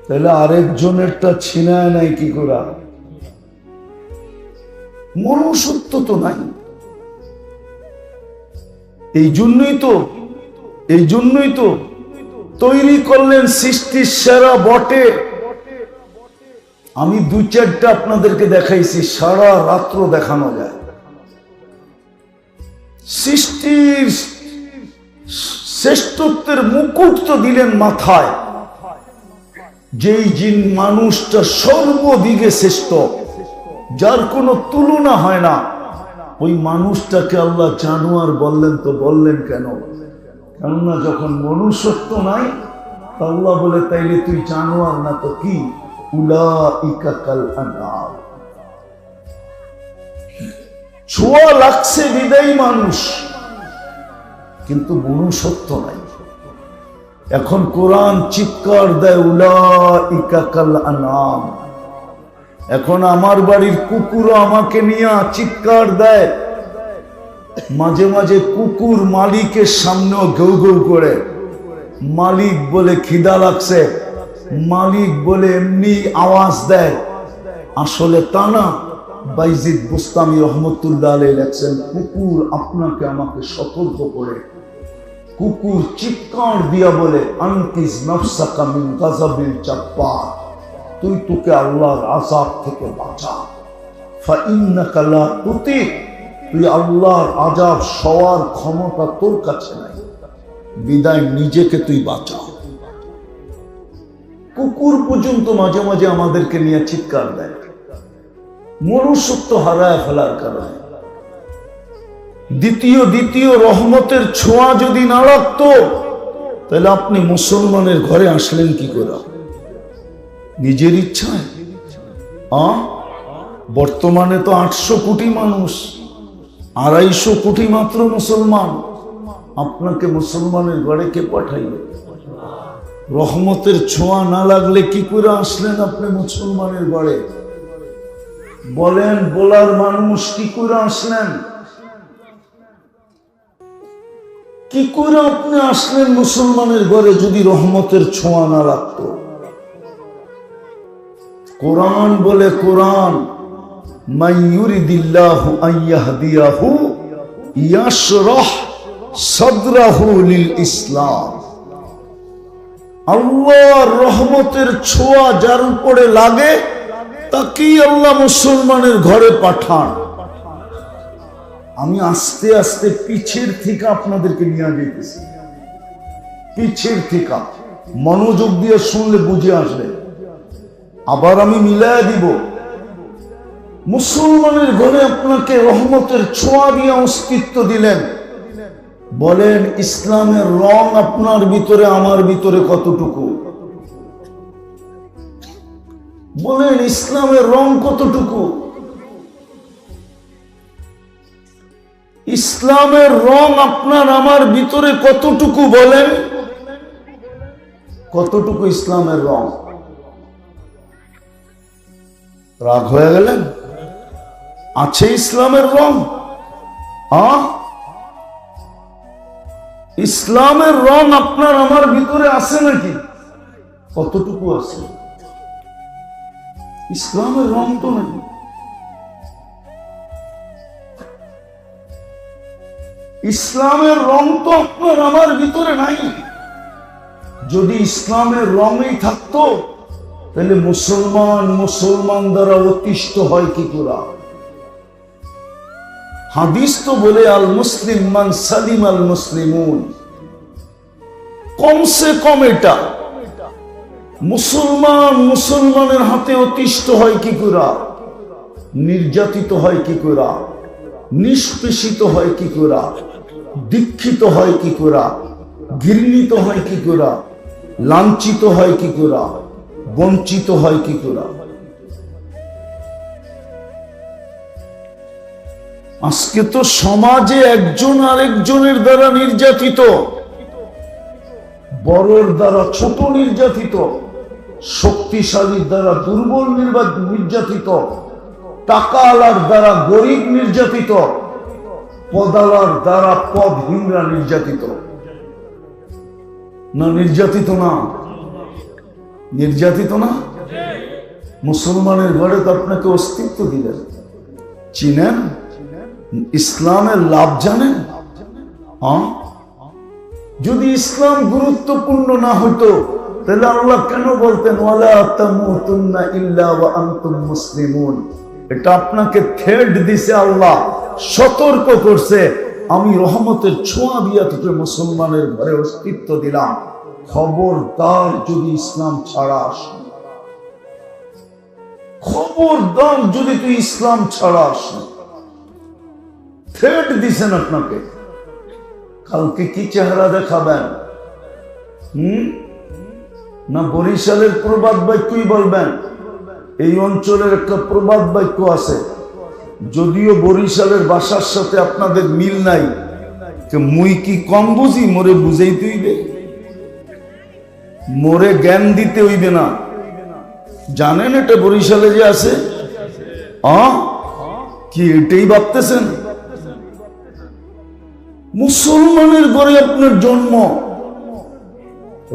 তাহলে আরেকজনেরটা ছিনায় নাই কি করে? মনুষ্যত্ব তো নাই। এই জন্যই তো তৈরি করলেন সৃষ্টির সেরা বটে। আমি 2-4টা আপনাদেরকে দেখাইছি, সারা রাত্র দেখানো যায়। সৃষ্টির শ্রেষ্ঠত্বের মুকুট তো দিলেন মাথায়, যেই জিন মানুষটা সর্বদিকে শ্রেষ্ঠ, যার কোনো তুলনা হয় না, ওই মানুষটাকে আল্লাহ জানোয়ার বললেন। তো বললেন কেন? কেননা যখন মনুষ্যত্ব নাই, আল্লাহ বলে তাইলে তুই জানোয়ার না তো কি? উলাইকা কাল আনআম। ছোঁয়া লাগছে বিদায়ী মানুষ, কিন্তু মনুষ্যত্ব নাই। এখন কোরআন চিৎকার দেয় উলাইকা কাল আনআম। এখন আমার বাড়ির কুকুরও আমাকে নিয়ে চিৎকার দেয়। মাঝে মাঝে কুকুর মালিকের সামনেও ঘেউ ঘেউ করে, মালিক বলে খিদা লাগছে, মালিক বলে এমনি আওয়াজ দেয়। আসলে তা না। বাইজিদ বুস্তামি রহমতুল্লাহ আলাইহি লেখছেন, কুকুর আপনাকে আমাকে সতর্ক করে, কুকুর চিৎকার দিয়া বলে আনকিস নাফসাকা মিন গাযাবিল জাব্বার, তুই তোকে আল্লাহর আযাব থেকে বাঁচা। ফাইন্নাকা লা তুতিক, তুই আল্লাহর আযাব সওয়ার ক্ষমতা তোর কাছে নাই, বিদায় নিজেকে তুই বাঁচা। কুকুর পর্যন্ত মাঝে মাঝে আমাদেরকে নিয়ে চিৎকার দেয়, মনুষ্যত্ব হারায় ফেলার কারণে। দ্বিতীয় রহমতের ছোঁয়া যদি না লাগতো, তাহলে আপনি মুসলমানের ঘরে আসলেন কি করে? নিজের ইচ্ছায়? বর্তমানে তো 800 কোটি মানুষ, 250 কোটি মাত্র মুসলমান। আপনাকে মুসলমানের ঘরে কে পাঠাইবে? রহমতের ছোঁয়া না লাগলে কি করে আসলেন আপনি মুসলমানের ঘরে? বলেন, বলার মানুষ কি করে আসলেন? কি করে আপনি আসলেন মুসলমানের ঘরে যদি রহমতের ছোঁয়া না লাগতো? কোরআন বলে, কোরআন মাইয়ুরিদিল্লাহু আইয়াহদিয়াহু ইয়াশরাহ সাদরাহু লিল ইসলাম। আল্লাহর রহমতের ছোঁয়া যার উপরে লাগে তাকেই আল্লাহ মুসলমানের ঘরে পাঠান। আমি আস্তে আস্তে পিছের থেকে আপনাদেরকে নিয়ে যেতেছি, পিছের থেকে মনোযোগ দিয়ে শুনলে বুঝে আসবে। আবার আমি মিলায় দিব, মুসলমানের ঘরে আপনাকে রহমতের ছোঁয়া দিয়ে অস্তিত্ব দিলেন। বলেন, ইসলামের রং আপনার ভিতরে আমার ভিতরে কতটুকু? বলেন, ইসলামের রং কতটুকু? ইসলামের রং আপনার আমার ভিতরে কতটুকু? বলেন, কতটুকু ইসলামের রং? রাগ হয়ে গেলেন? আছে ইসলামের রং? ইসলামের রং আপনার আমার ভিতরে আছে নাকি? কতটুকু আছে? ইসলামের রং তো নাকি। ইসলামের রং তো আপনার আমার ভিতরে নাই। যদি ইসলামের রঙই থাকতো, তাহলে মুসলমান দ্বারা অতিষ্ঠ হয় কি করে? হাদিস তো বলে, আল মুসলিম মান সালিম আল মুসলিমুন। কমসে কম এটা, মুসলমানের হাতে অতিষ্ঠ হয় কি করে? নির্যাতিত হয় কি করে? নিষ্পেষিত হয় কি করে? দীক্ষিত হয় কি করে? ঘৃণিত হয় কি করে? লাঞ্ছিত হয় কি করে? বঞ্চিত হয় কি করে? আজকে তো সমাজে একজন আরেকজনের দ্বারা নির্যাতিত, বড়র দ্বারা ছোট নির্যাতিত, শক্তিশালীর দ্বারা দুর্বল নির্যাতিত, টাকাওয়ালার দ্বারা গরিব নির্যাতিত, পদালার দ্বারা পদহীনরা নির্যাতিত। না নির্যাতিত না? নির্যাতিত না? মুসলমানের ঘরে তো আপনাকে অস্তিত্ব দিলেন। চিনেন? ইসলামের লাভ জানেন? যদি ইসলাম গুরুত্বপূর্ণ না হতো, তাহলে আল্লাহ কেন বলতেন ওয়ালা তামুতুন্না ইল্লা ওয়া আনতুম মুসলিমুন? এটা আপনাকে থ্রেট দিছে, আল্লাহ সতর্ক করছে, আমি রহমতের ছোঁয়া দিয়া তোকে মুসলমানের ঘরে অস্তিত্ব দিলাম, খবরদার যদি ইসলাম ছাড়া আস, খবরদার যদি তুই ইসলাম ছাড়া আস। থ্রেট দিছেন আপনাকে, কালকে কি চেহারা দেখাবেন? না বরিশালের প্রবাদ বাক্যই বলবেন? এই অঞ্চলের একটা প্রবাদ বাক্য আছে, যদিও বরিশালের ভাষার সাথে আপনাদের মিল নাই, মুই কি কম বুঝি, মোরে বুঝাইতে হইবে, মোরে জ্ঞান দিতে হইবে না। জানেন এটা বরিশালে যে আছে? কি এটাই ভাবতেছেন? মুসলমানের ঘরে আপনার জন্ম,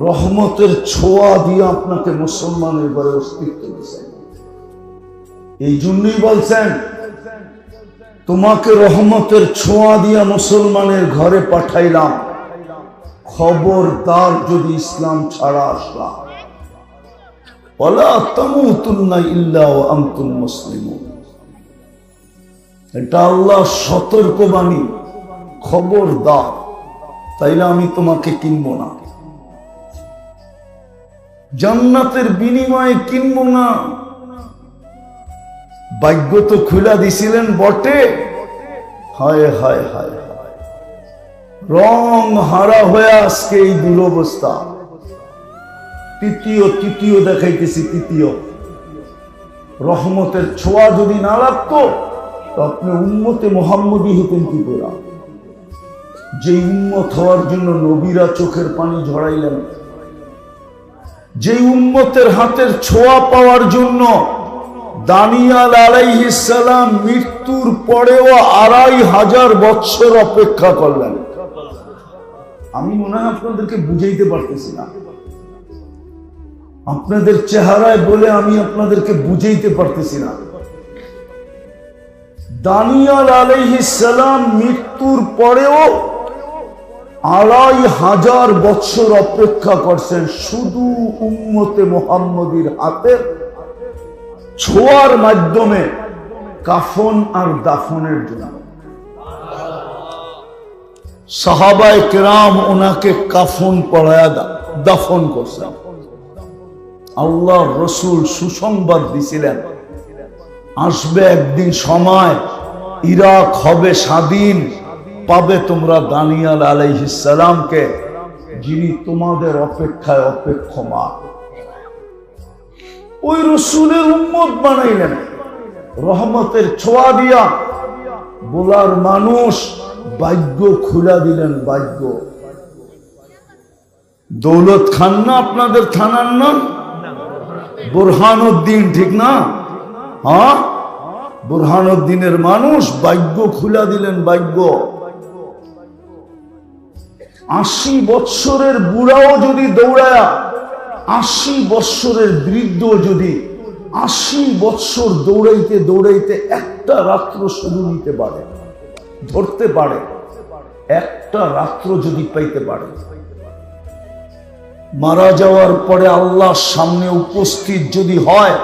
রহমতের ছোঁয়া দিয়ে আপনাকে মুসলমানের ঘরে অস্তিত্ব দিয়েছেন। এই জন্যই বলছেন তোমাকে রহমতের ছোঁয়া দিয়া মুসলমানের ঘরে পাঠাইলাম, খবরদার যদি ইসলাম ছাড়া আসলাম, ওয়ালা তামুতুন্না ইল্লা ওয়া আনতুম মুসলিমুন। এটা আল্লাহর সতর্কবাণী, খবরদার, তাইলে আমি তোমাকে কিনবো না, জান্নাতের বিনিময়ে কিনবো না। ভাগ্য তো খুলা দিছিলেন বটে, হায় হায় হায় হায়, রং হারা হয়ে আজকে এই দুরবস্থা। তৃতীয় দেখাইতেছি, তৃতীয়, রহমতের ছোঁয়া যদি না লাগতো তো আপনি উম্মতে মুহাম্মদী হতেন কি করে? যে উম্মত হওয়ার জন্য নবীরা চোখের পানি ঝরাইলেন, যে উম্মতের হাতের ছোঁয়া পাওয়ার জন্য দানিয়াল আলাইহিস সালাম মৃত্যুর পরেও 2500 বছর অপেক্ষা করলেন। আমি মনে হয় আপনাদেরকে বুঝাইতে পারতেছি না, আপনাদের চেহারায় বলে আমি আপনাদেরকে বুঝাইতে পারতেছি না। দানিয়াল আলাইহিস সালাম মৃত্যুর পরেও 2500 বছর অপেক্ষা করছেন শুধু উম্মতে মুহাম্মদীর হাতের ছোঁয়ার মাধ্যমে কাফন আর দাফনের জন্য। সাহাবায়ে কেরাম ওনাকে কাফন পরায়া দাফন করছেন। আল্লাহর রাসূল সুসংবাদ দিছিলেন, আসবে একদিন সময়, ইরাক হবে স্বাধীন, পাবে তোমরা দানিয়াল আলাইহিস সালামকে, যিনি তোমাদের অপেক্ষায় অপেক্ষমান। ওই রাসূলের উম্মত বানাইলেন, রহমতের ছোঁয়া দিয়া বলার মানুষ, ভাগ্য খুলা দিলেন। ভাগ্য দৌলত খান না আপনাদের থানার নাম? বুরহানুদ্দিন, ঠিক না? হ্যাঁ, বুরহানুদ্দিনের মানুষ, ভাগ্য খুলা দিলেন। ভাগ্য 80 বৎসরের বুড়াও যদি দৌড়ায়া, 80 বৎসরের বৃদ্ধ যদি 80 বৎসর দৌড়াইতে দৌড়াইতে একটা রাত্র শুধু নিতে পারে, ধরতে পারে, একটা রাত্র যদি পাইতে পারে, মারা যাওয়ার পরে আল্লাহর সামনে উপস্থিত যদি হয়,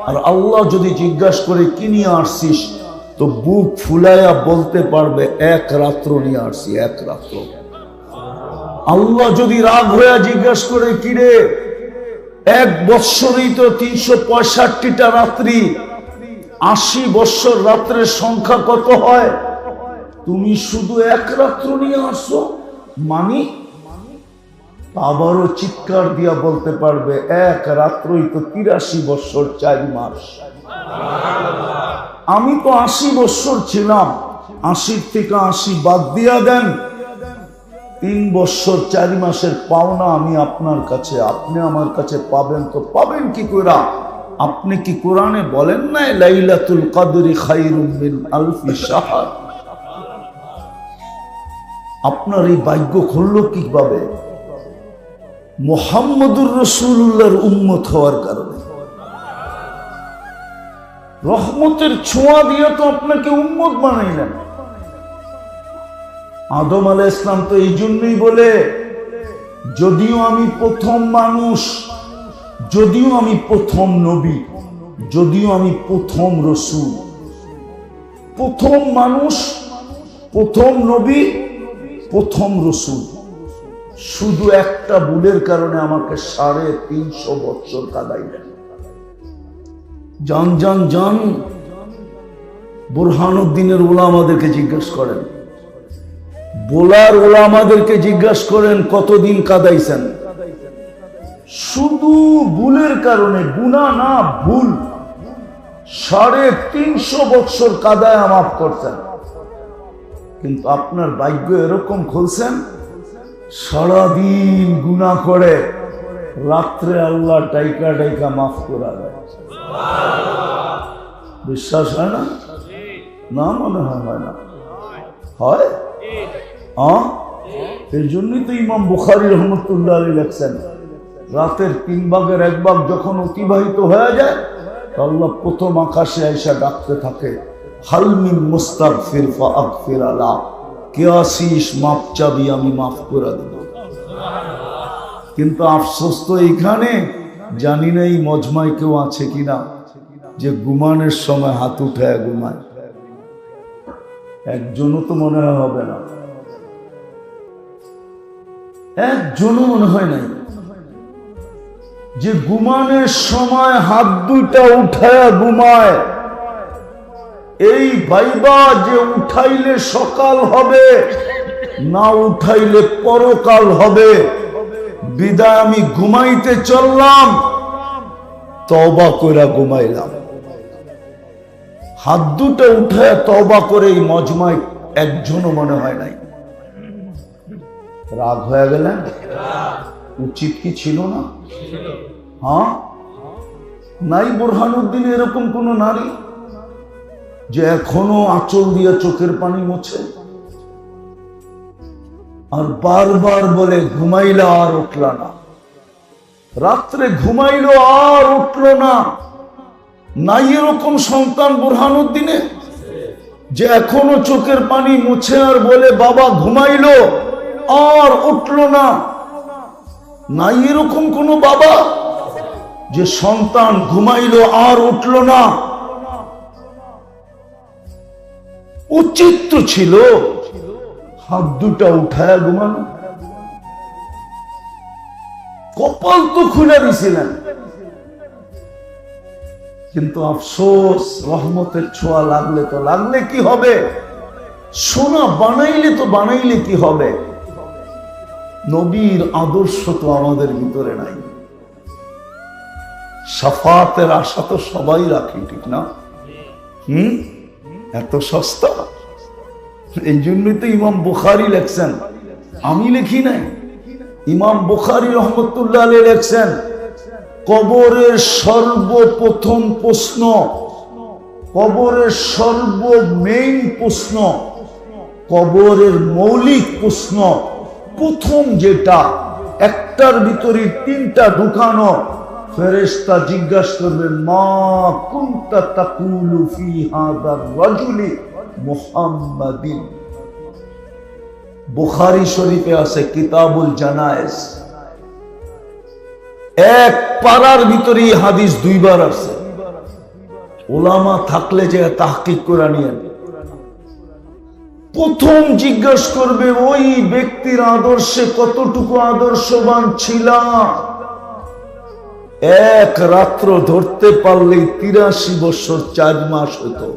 আর আল্লাহ যদি জিজ্ঞাসা করে কি নিয়ে আসছিস, তো বুক ফুলাইয়া বলতে পারবে এক রাত্র নিয়ে আসছি, এক রাত্র। আল্লাহ যদি রাগ হইয়া জিজ্ঞাসা করে কিরে, 1 বৎসরই তো 365টা রাত্রি, 80 বৎসর রাত্রের সংখ্যা কত হয়, তুমি শুধু এক রাত্র নিয়ে আসো, মানি? আবারও চিৎকার দিয়া বলতে পারবে এক রাত্রই তো 83 বৎসর 4 মাস। আমি তো 80 বৎসর ছিলাম, 80 থেকে 80 বাদ দিয়া দেন, 3 বৎসর 4 মাসের পাওনা আমি আপনার কাছে, আপনি আমার কাছে পাবেন। তো পাবেন কি করে? আপনি কি কোরআনে বলেন না লাইলাতুল কদরি খায়রুম মিন আলফি শাহর? আপনার এই ভাগ্য খুললো কিভাবে? মুহাম্মদুর রাসূলুল্লাহর উম্মত হওয়ার কারণে। রহমতের ছোঁয়া দিয়ে তো আপনাকে উম্মত বানাইলেন। আদম আলাইহিস সালাম তো এই জন্যই বলে, যদিও আমি প্রথম মানুষ, যদিও আমি প্রথম নবী, যদিও আমি প্রথম রাসূল, প্রথম মানুষ, প্রথম নবী, প্রথম রাসূল, শুধু একটা ভুলের কারণে আমাকে 350 বছর কাঁদাইলেন। জান জান জান, বুরহানুদ্দিনের উলামাদেরকে জিজ্ঞেস করেন, বোলার ওলামাদেরকে জিজ্ঞাসা করেন কতদিন কাদাইছেন, শুধু ভুলের কারণে, গুনাহ না ভুল, 350 বছর কাদায় মাফ করছেন। কিন্তু আপনার ভাগ্য এরকম খুলছেন, সারাদিন গুনাহ করে, রাত্রে আল্লাহ টাইকা টাইকা মাফ করা দেয়। বিশ্বাস হয় না? না মনে হয় না, হয়। এই জন্যই তো ইমাম বুখারী রহমতুল্লাহ আলাইহি লেখছেন, রাতের 3 ভাগের 1 ভাগ যখন অতিবাহিত হয়ে যায়, আল্লাহ প্রথম আকাশে আইসা ডাকতে থাকে, হাল মিন মুস্তাগফির ফাগফির আলা, কে আসিস মাপ চাবি আমি মাফ করে দেব। কিন্তু আফসোস তো এখানে, জানি না এই মজমায় কেউ আছে কিনা যে ঘুমানোর সময় হাত উঠায় ঘুমায়। একজনও তো মনে হবে না, একজনও মনে হয় নাই যে ঘুমানোর সময় হাত দুইটা উঠায় ঘুমায়। এই ভাইবা যে উঠাইলে সকাল হবে, না উঠাইলে পরকাল হবে, বিদায় আমি ঘুমাইতে চললাম, তওবা কইরা ঘুমাইলাম। হাত দুটো উঠায় তওবা করে এই মজমায় একজনও মনে হয় নাই। রাগ হয়ে গেলেন? উচিত কি ছিল না? হ্যাঁ, নাই বুরহানুদ্দিন এরকম কোন নারী যে এখনো আঁচল দিয়ে চোখের পানি মোছে আর বারবার বলে ঘুমাইলা আর উঠল না, রাত্রে ঘুমাইলো আর উঠল না? নাই এরকম সন্তান বুরহানুদ্দিনে যে এখনো চোখের পানি মুছে আর বলে বাবা ঘুমাইলো আর উঠল না? নাই এরকম কোন বাবা যে সন্তান ঘুমাইলো আর উঠল না? উচিত তো ছিল হাত দুটা উঠায় ঘুমানো। কপাল তো খুলে দিছিলেন, কিন্তু আফসোস, রহমতের ছোঁয়া লাগলে তো লাগলে কি হবে, সোনা বানাইলে তো বানাইলে কি হবে, নবীর আদর্শ তো আমাদের ভিতরে নাই। শাফাতের আশা তো সবাই রাখি, ঠিক না? এত সস্তা। এই জন্যই তো ইমাম বুখারী লেখছেন, আমি লিখি নাই, ইমাম বুখারী রহমতুল্লাহ আলাইহি লেখছেন, কবরের সর্বপ্রথম প্রশ্ন, কবরের মেইন প্রশ্ন, কবরের মৌলিক প্রশ্ন, প্রথম যেটা, একটার ভিতরে 3টা ঢুকানো, ফেরেশতা জিজ্ঞাসা করবে, মা কুনতা তাকুলু ফি হাদার রাজুলি মুহাম্মাদিন। বুখারী শরীফে আছে কিতাবুল জানায়েজ, এক পারার ভিতরে হাদিস 2 বার আছে। ওলামা থাকলে যে তাহকিক করে নিয়েন। প্রথম জিজ্ঞাসা করবে ওই ব্যক্তির আদর্শে কতটুকু আদর্শবান ছিলাম। এক রাত্র ধরতে পারলেই 83 বছর 4 মাস হতো।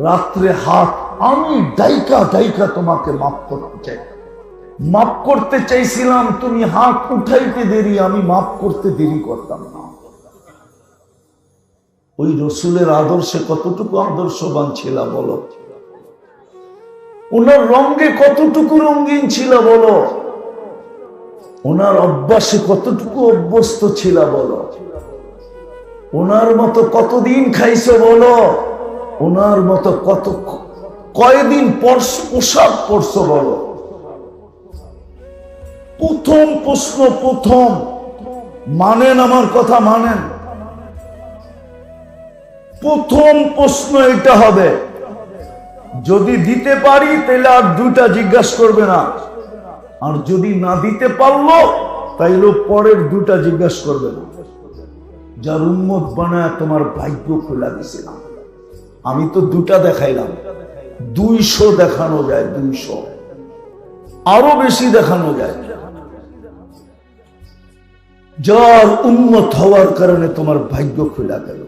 রাত্রে হাত, আমি ডাইকা ডাইকা তোমাকে মাফ করতে চাই, মাফ করতে চাইছিলাম, তুমি হাত উঠাইতে দেরি, আমি মাফ করতে দেরি করতাম না। ওই রসুলের আদর্শে কতটুকু আদর্শবান ছিল বলো, ওনার রঙে কতটুকু রঙিন ছিল বলো, ওনার অভ্যাসে কতটুকু অভ্যস্ত ছিল বলো, ওনার মতো কতদিন খাইছো বলো, ওনার মতো কয়দিন পোশাক পরছো বলো। প্রথম প্রশ্ন, প্রথম মানেন, আমার কথা মানেন, প্রথম প্রশ্ন এটা হবে। যদি দিতে পারি তাহলে আর 2টা জিজ্ঞাসা করবে না, আর যদি না দিতে পারলো তাইলে পরের 2টা জিজ্ঞাসা করবে না। যার উম্মত বানায় তোমার ভাগ্য খোলা দিছিলাম, আমি তো 2টা দেখাইলাম, 200 দেখানো যায়, 200 আরো বেশি দেখানো যায়। যার উম্মত হওয়ার কারণে তোমার ভাগ্য খোলা গেল।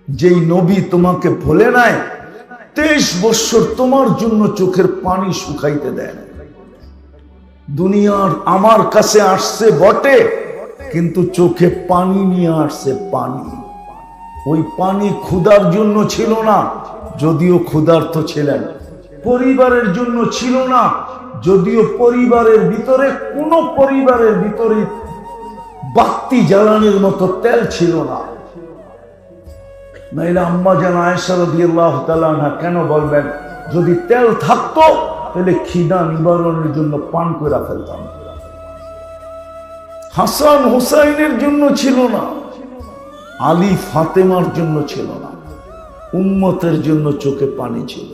যেই নবী তোমাকে ভুলে নাই, 23 বছর তোমার জন্য চোখের পানি শুকাইতে দেয় না। দুনিয়ার আমার কাছে আসছে বটে, কিন্তু চোখে পানি নিয়ে আসছে, পানি। ওই পানি ক্ষুধার জন্য ছিল না, যদিও ক্ষুধার্ত ছিলেন। পরিবারের জন্য ছিল না, যদিও পরিবারের ভিতরে কোন পরিবারের ভিতরে বাতি জ্বালানোর মতো তেল ছিল না। নাইলে আম্মা জান আয়েশা রাদিয়াল্লাহু তাআলা আনহা কেন বলবেন, যদি তেল থাকতো তাহলে খিদা নিবারণের জন্য পান করে ফেলতাম। হাসান হুসাইনের জন্য ছিল না, আলী ফাতেমার জন্য ছিল না, উম্মতের জন্য চোখে পানি ছিল।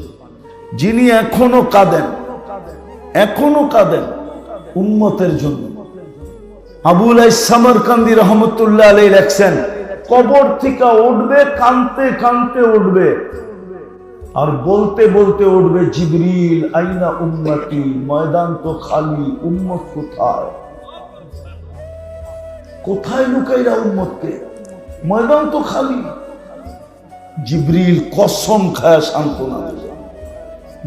যিনি এখনো কাঁদেন, এখনো কাঁদেন উম্মতের জন্য। আবুল সামরকান্দি রহমতুল্লাহ আলাইহি লেখছেন, কবর থেকে উঠবে, কানতে কানতে উঠবে, আর বলতে বলতে উঠবে, জিবরিল আইনা উম্মতি, ময়দান তো খালি, উম্মত কোথায়? কোথায় লুকাইলা উম্মতকে? ময়দান তো খালি। জিবরিল কসম খায়া সান্ত্বনা দিলেন,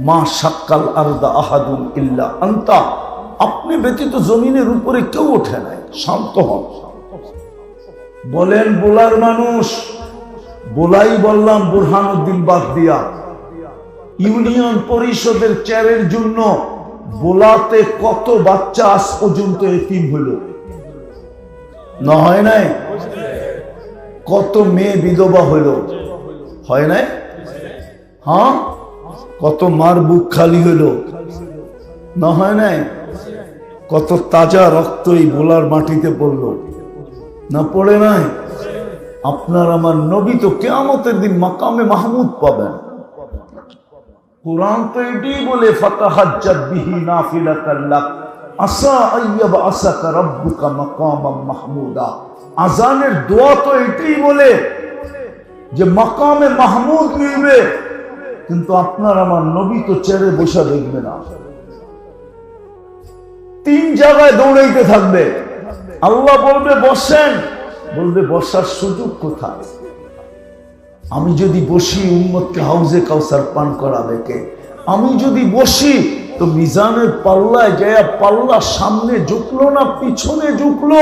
মা শাক্কাল আরদা আহাদুন ইল্লা আনতা, আপনি ব্যতীত জমিনের উপরে কেউ ওঠে নাই, শান্ত হন। বলেন বোলার মানুষ, বোলাই বললাম বুরহানুদ্দিন বাগদিয়া, ইউনিয়ন পরিষদের চেয়ারের জন্য বোলাতে কত বাচ্চা আজ পর্যন্ত এতিম হইল? না হয় নাই? কত মেয়ে বিধবা হইল? হয় নাই? হ্যাঁ, কত মার বুক খালি হইল? না হয় নাই? কত তাজা রক্ত এই বোলার মাটিতে পড়ল? না পড়ে নাই? আপনার আমার নবী তো কিয়ামতের দিন মাকামে মাহমুদ পাবেন। কুরআন তো এটাই বলে, ফাতাহাজ্জাত বিহি নাফিলাতান লাক আসা আইয়াবা আসাকা রাব্বুকা মাকামাম মাহমুদা। আজানের দোয়া তো এটাই বলে যে মাকামে মাহমুদ মিলবে, কিন্তু আপনার আমার নবী তো চেয়ারে বসে দেখবে না, 3 জায়গায় দৌড়াইতে থাকবে। আল্লাহ বলবে বসেন, বলবে বসার সুযোগ কোথায়? আমি যদি বসি উম্মতকে হাউজে কাউসার পান করাবে কে? আমি যদি বসি তো মিজানের পাল্লায় যায়, পাল্লা সামনে ঝুঁকলো না পিছনে ঝুঁকলো,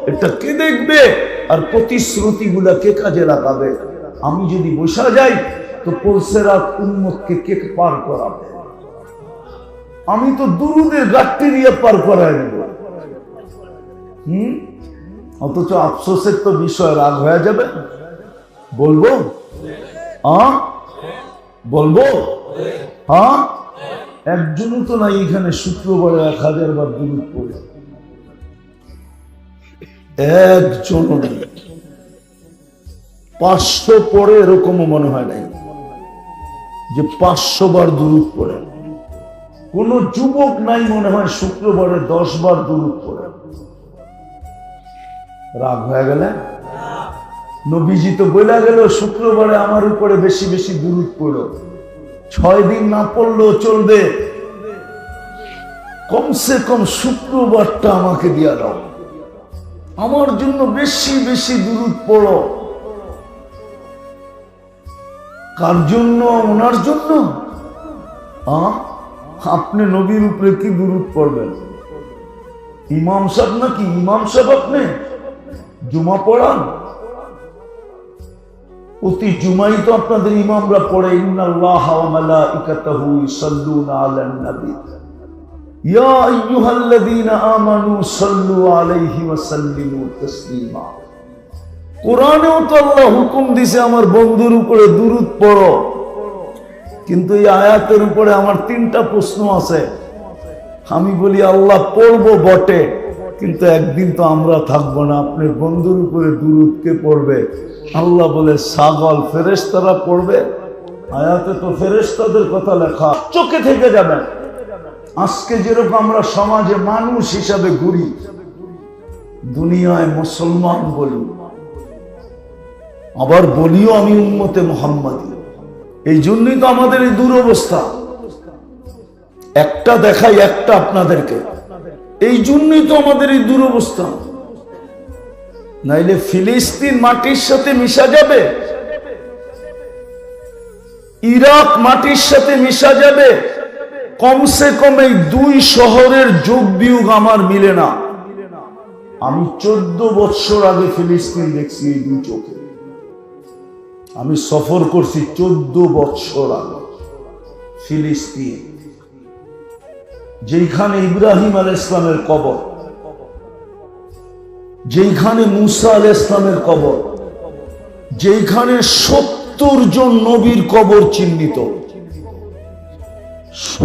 এটা কে দেখবে? আর প্রতিশ্রুতি গুলা কে কাজে লাগাবে? আমি যদি বসা যাই তো পলসেরাত উম্মতকে কে পার করাবে? আমি তো দুরুদের গাঠটি দিয়ে পার করাই দেব। অথচ আফসোসের তো বিষয়, রাগ হয়ে যাবে। বলবো বলবো হ্যাঁ, একজনও তো নাই এখানে শুক্রবারে 1000 বার দুরূদ পড়ে, একজনও নেই। 500 পড়ে এরকমও মনে হয় নাই যে 500 বার দুরূদ পড়ে। কোন যুবক নাই মনে হয় শুক্রবারে 10 বার দুরূদ পড়ে। রাগ হয়ে গেলে? নবীজি তো বলে গেল শুক্রবারে আমার উপরে বেশি বেশি দুরূদ পড়ো। 6 দিন না পড়লেও চলবে, কমসে কম শুক্রবারটা আমাকে দিয়া দাও, আমার জন্য বেশি বেশি দুরূদ পড়ো। কার জন্য? ওনার জন্য। আপনি নবীর উপরে কি দুরূদ পড়বেন? ইমাম সাহেব নাকি? ইমাম সাহেব আপনি জুমা পড়ান? প্রতি জুমাই তো আপনাদের ইমামরা পড়ে, ইন্নাল্লাহা ওয়া মালাইকাতাহু ইউসাল্লুনা আলান নবী ইয়া আইয়ুহাল্লাযীনা আমানু সাল্লু আলাইহি ওয়া সাল্লিমু তাসলিমা। কোরআনেও তো আল্লাহ হুকুম দিছে আমার বন্ধুর উপরে দুরূদ পড়ো, কিন্তু এই আয়াতের উপরে আমার 3টা প্রশ্ন আছে। আমি বলি আল্লাহ পড়বো বটে, কিন্তু একদিন তো আমরা থাকবো না, আপনার বন্ধুর উপরে দুরূদ কে পড়বে? আল্লাহ বলে ছাগল, ফেরেশতারা পড়বে। আয়াতে তো ফেরেশতাদের কথা লেখা, চোখে থেকে যাবেন। আজকে যেরকম আমরা সমাজে মানুষ হিসাবে ঘুরি, দুনিয়ায় মুসলমান বলি, আবার বলিও আমি উম্মতে মুহাম্মাদি। এই জন্যই তো আমাদের এই দুরবস্থা। একটা দেখাই একটা আপনাদেরকে, এই জন্যই তো আমাদের এই দুরবস্থা। নাইলে ফিলিস্তিন মাটির সাথে মিশা যাবে? ইরাক মাটির সাথে মিশা যাবে, কমসে কম এই 2 শহরের যোগ বিয়োগ আমার মিলে না। আমি 14 বছর আগে ফিলিস্তিন দেখছি এই 2 চোখে। আমি সফর করছি 14 বছর আগে ফিলিস্তিন, যেখানে ইব্রাহিম আলাইহিস ইসলামের কবর, যেখানে মুসা আলাইহিস ইসলামের কবর, যেখানে 70 জন নবীর কবর চিহ্নিত,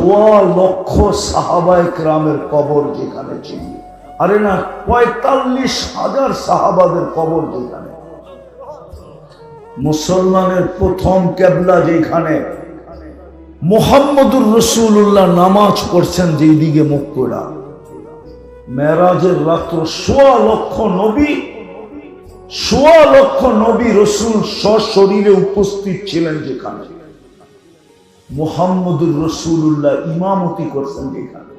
1.25 লক্ষ সাহাবায়ে কেরামের কবর যেখানে চিহ্নিত। আরে না, 45,000 সাহাবাদের কবর যেখানে, মুসলমানের প্রথম কিবলা যেখানে, মুহাম্মদুর রাসূলুল্লাহ নামাজ পড়ছেন যেই দিকে মুখ করে, মেরাজের রাত্র 1.25 লক্ষ নবী, 1.25 লক্ষ নবী রাসূল সশরীরে উপস্থিত ছিলেন যেখানে, মুহাম্মদুর রাসূলুল্লাহ ইমামতি করছেন যেখানে,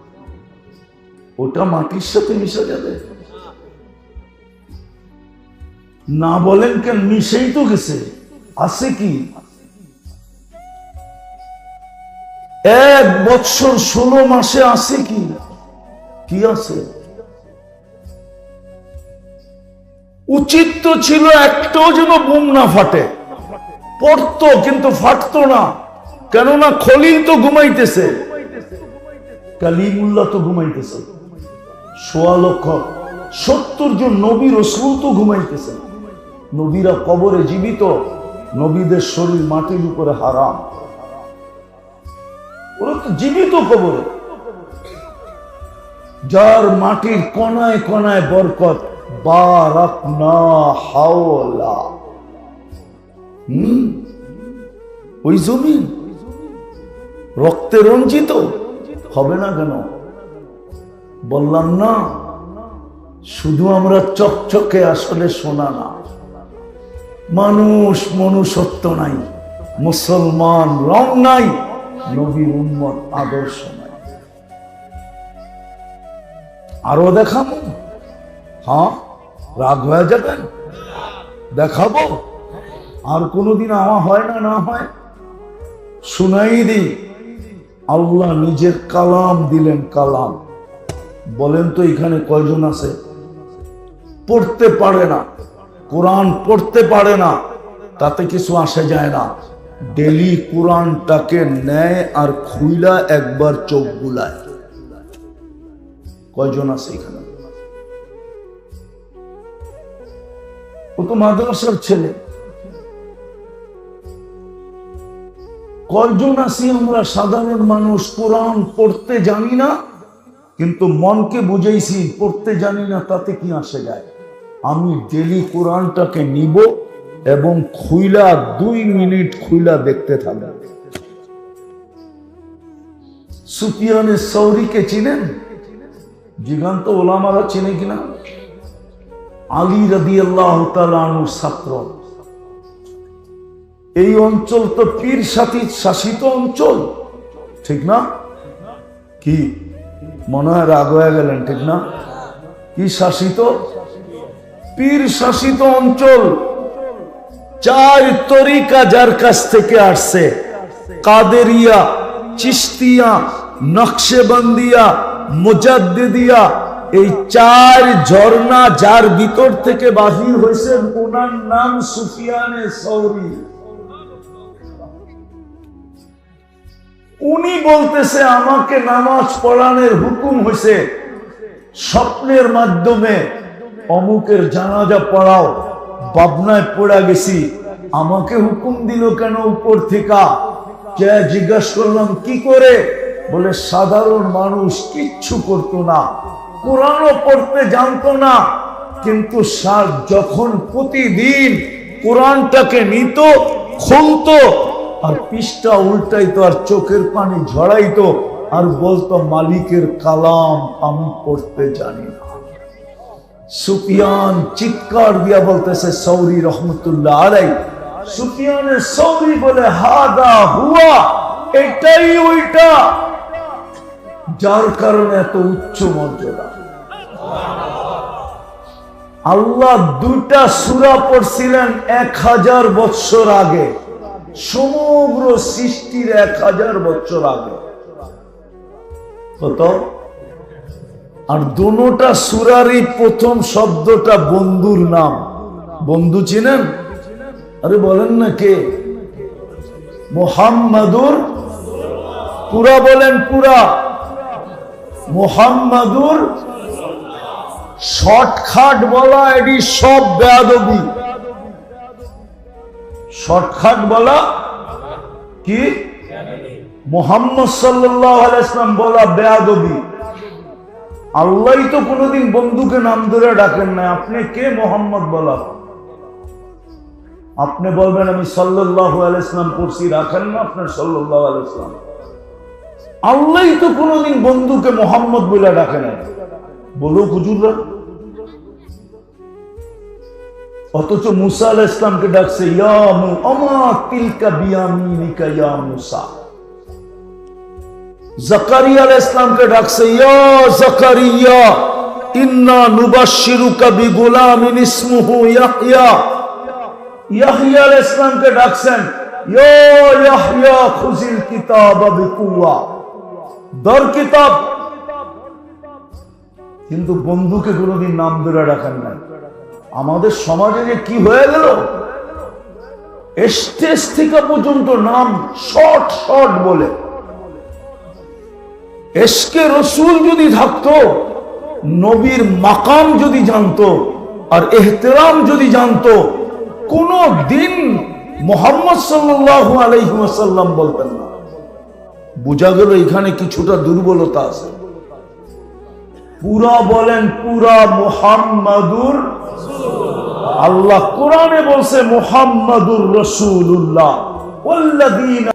ওটা মাটির সাথে মিশে যাবে না? বলেন কেন? মিশেই তো গেছে। আছে কি? 1 বছর 16 মাসে আছে কি? কি আছে? উচিত তো ছিল একটাও যেন বুম না ফাটে। পড়তো কিন্তু ফাটতো না, কেননা খলিল তো ঘুমাইতেছে, কালিমুল্লাহ তো ঘুমাইতেছে, 1.25 লক্ষ 70 জন নবী রাসূল তো ঘুমাইতেছে। নবীরা কবরে জীবিত, নবীদের শরীর মাটির উপরে হারাম, ওরা তো জীবিত কবরে। যার মাটির কোনায় কোনায় বরকত, বারাকনা হাওলা, ওই জমিন রক্তে রঞ্জিত হবে না কেন? বললাম না, শুধু আমরা চকচকে, আসলে সোনা না। মানুষ মনুষ্যত্ব নাই, মুসলমান রং নাই, নবীর উম্মত আদর্শ নাই। আরো দেখাবো? হ্যাঁ, রাগ হয়ে যাবেন? দেখাবো। আর কোনোদিন আমার হয় না, না হয় শুনাই দিই। আল্লাহ নিজের কালাম দিলেন, কালাম। বলেন তো এখানে কয়জন আছে পড়তে পারে না, কোরআন পড়তে পারে না? তাতে কিছু আসে যায় না। ডেলি কোরআনটাকে নেয় আর খুইলা একবার চোখ বুলায়। কয়জন আছে এখানে? ও তো মাদ্রাসার ছেলে। কয়জন আছি আমরা সাধারণ মানুষ, কোরআন পড়তে জানি না, কিন্তু মনকে বুঝাইছি পড়তে জানি না, তাতে কি আসে যায়? আমি ডেলি কোরআনটাকে নিব এবং খুইলা 2 মিনিট খুইলা দেখতে থাকব। সুফিয়ানে সৌরিকে চিনেন? জিগান্ত ওলামারা চিনে কিনা? আলী রাদিয়াল্লাহু তাআলা আনহুর ছাত্র। এই অঞ্চল তো পীর শাসিত অঞ্চল, ঠিক না? কি মনে হয় রাগ হয়ে গেলেন? ঠিক না? কি শাসিত? পীর শাসিত অঞ্চল। 4 তরিকা যার কাছ থেকে আসছে, কাদেরিয়া, চিশতিয়া, নকশবন্দিয়া, মুজাদ্দিদিয়া, এই 4 ঝর্ণা যার ভিতর থেকে বাহির হয়েছে, ওনার নাম সুফিয়ানে সৌরি। উনি বলতেছে আমাকে নামাজ পড়ানোর হুকুম হয়েছে, স্বপ্নের মাধ্যমে অমুকের জানাজা পড়াও। পাবনায় পড়া গেছি, আমাকে হুকুম দিল কেন উপর থেকে? জিজ্ঞাসা করলাম কি করে? বলে সাধারণ মানুষ কিচ্ছু করতো না, কোরআনও পড়তে জানতো না, কিন্তু যখন প্রতিদিন কোরআনটাকে নিত, খুলতো আর পৃষ্ঠা উল্টাইতো আর চোখের পানি ঝরাইতো আর বলতো মালিকের কালাম আমি পড়তে জানি না। সুফিয়ান চিৎকার দিয়া বলতেছে সৌরি রহমতুল্লাহ আলাইহি, সুফিয়ানের সৌরি বলে হাদা হুয়া, এটাই ওইটা, যার কারণে এত উচ্চ মর্যাদা। আল্লাহ 2টা সূরা পড়ছিলেন 1000 বছর আগে, সমগ্র সৃষ্টির 1000 বছর আগে। কত? আর দুটোটা সূরারই প্রথম শব্দটা বন্ধুর নাম। বন্ধু চিনেন? আরে বলেন না কে? মুহাম্মাদুর, পুরা বলেন, পুরা মুহাম্মাদুর। শর্টকাট বলা এটি সব বেয়াদবি। শর্টকাট বলা কি? মুহাম্মদ সাল্লাল্লাহু আলাইহি ওয়াসাল্লাম বলা বেয়াদবি। আল্লাহই তো কোনোদিন বন্ধুকে নাম ধরে ডাকেন না, আপনি কে মুহাম্মদ বলা? আপনি বলবেন আমি সাল্লাল্লাহু আলাইহি ওয়াসাল্লাম পড়ছি, রাখেন না আপনার সাল্লাল্লাহু আলাইহি ওয়াসাল্লাম। আল্লাহই তো কোনোদিন বন্ধুকে মুহাম্মদ বলে ডাকে না, বলো হুজুররা। অথচ মুসা আলাইহিস সালামকে ডাকছে ইয়া মুআমা তিলকা বিয়ামিনিকা ইয়া মুসা। জাকারিয়া আলাইহিস সালামকে ডাকছে ইয়া জাকারিয়া ইন্না নুবাশশিরুকা বিগুলামিন ইসমুহু ইয়াহইয়া। ইয়াহইয়া আলাইহিস সালামকে ডাকছেন ইয়া ইয়াহইয়া খুযিল কিতাবা বিকুওয়া, দর কিতাব। কিন্তু বন্ধুকে কোনোদিন নাম ধরে ডাকেন না। আমাদের সমাজে যে কি হয়ে গেল, স্টেজ থেকে পর্যন্ত নাম শর্ট শর্ট বলে। এশকে রসুল যদি থাকতো, নবীর মাকাম যদি জানতো, আর এহতেরাম যদি জানতো, কোন দিন মুহাম্মদ সাল্লাল্লাহু আলাইহি ওয়াসাল্লাম বলতেন না। বোঝা গেল এখানে কিছুটা দুর্বলতা আছে। পুরা বলেন, পুরা মুহাম্মাদুর। আল্লাহ কোরআনে বলছে মুহাম্মাদুর রাসূলুল্লাহ ওয়াল্লাযীনা